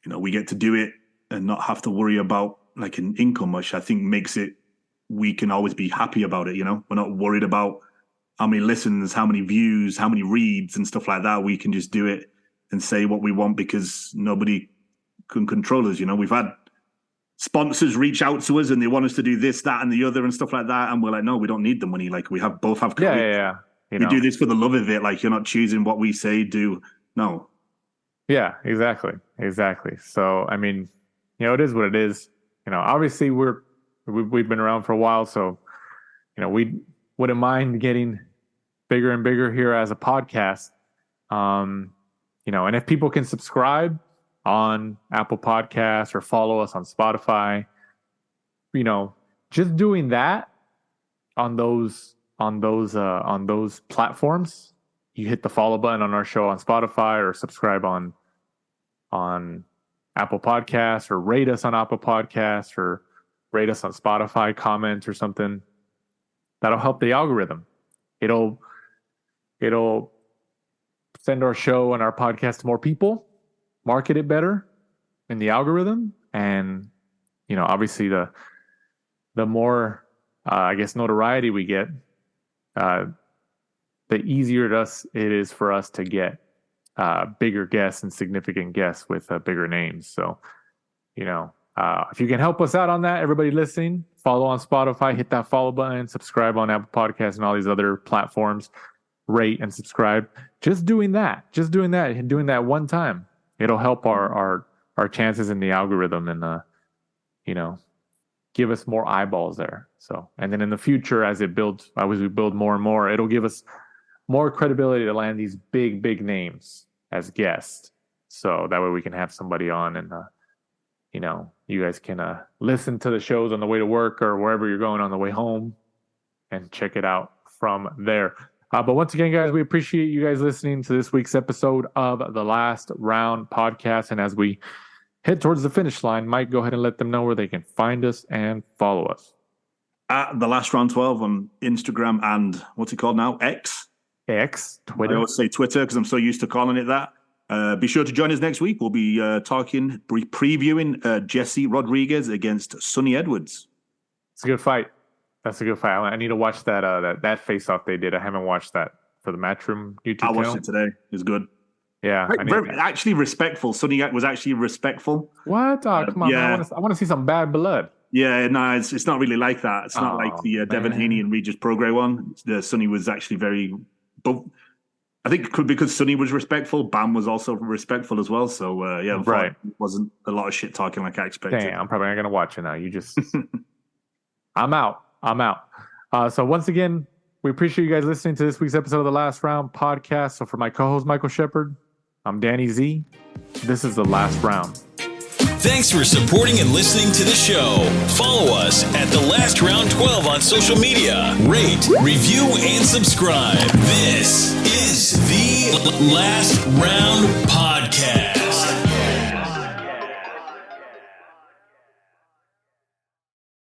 we get to do it and not have to worry about like an income, which I think makes it, we can always be happy about it. We're not worried about how many listens, how many views, how many reads and stuff like that. We can just do it and say what we want because nobody can control us. We've had sponsors reach out to us and they want us to do this, that, and the other and stuff like that. And we're like, no, we don't need the money. Like we both have careers. Yeah. We do this for the love of it. Like you're not choosing what we say, do. No. Yeah, exactly. So, I mean, it is what it is. Obviously we've been around for a while. So, we wouldn't mind getting bigger and bigger here as a podcast. And if people can subscribe on Apple Podcasts or follow us on Spotify, just doing that on those platforms. You hit the follow button on our show on Spotify or subscribe on Apple Podcasts or rate us on Apple Podcasts or rate us on Spotify, comment or something. That'll help the algorithm. It'll send our show and our podcast to more people, market it better in the algorithm, and obviously the more notoriety we get, the easier it is for us to get bigger guests and significant guests with bigger names. So if you can help us out on that, everybody listening, follow on Spotify, hit that follow button, subscribe on Apple Podcasts and all these other platforms, rate and subscribe. Just doing that and doing that one time, it'll help our chances in the algorithm and give us more eyeballs there. So, and then in the future, as we build more and more, it'll give us more credibility to land these big names as guests. So that way we can have somebody on and you guys can listen to the shows on the way to work or wherever you're going on the way home and check it out from there. But once again, guys, we appreciate you guys listening to this week's episode of the Last Round Podcast. And as we head towards the finish line, Mike, go ahead and let them know where they can find us and follow us. At the Last Round 12 on Instagram and what's it called now? Twitter. I always say Twitter because I'm so used to calling it that. Be sure to join us next week. We'll be previewing Jesse Rodriguez against Sonny Edwards. It's a good fight. That's a good fight. I need to watch that face-off they did. I haven't watched that for the Matchroom YouTube channel. I watched it today. It's good. Yeah. Actually respectful. Sonny was actually respectful. What? Oh, come on. Yeah. Man. I want to see some bad blood. Yeah, no, it's not really like that. It's not like the Devin Haney and Regis-Prograis one. The Sonny was actually very, but I think because Sonny was respectful, Bam was also respectful as well. So it wasn't a lot of shit talking like I expected. Damn, I'm probably not gonna watch it now. You just, I'm out. So once again, we appreciate you guys listening to this week's episode of the Last Round podcast. So for my co-host Michael Shepard, I'm Danny Z. This is the Last Round. Thanks for supporting and listening to the show. Follow us at The Last Round 12 on social media. Rate, review, and subscribe. This is the Last Round Podcast.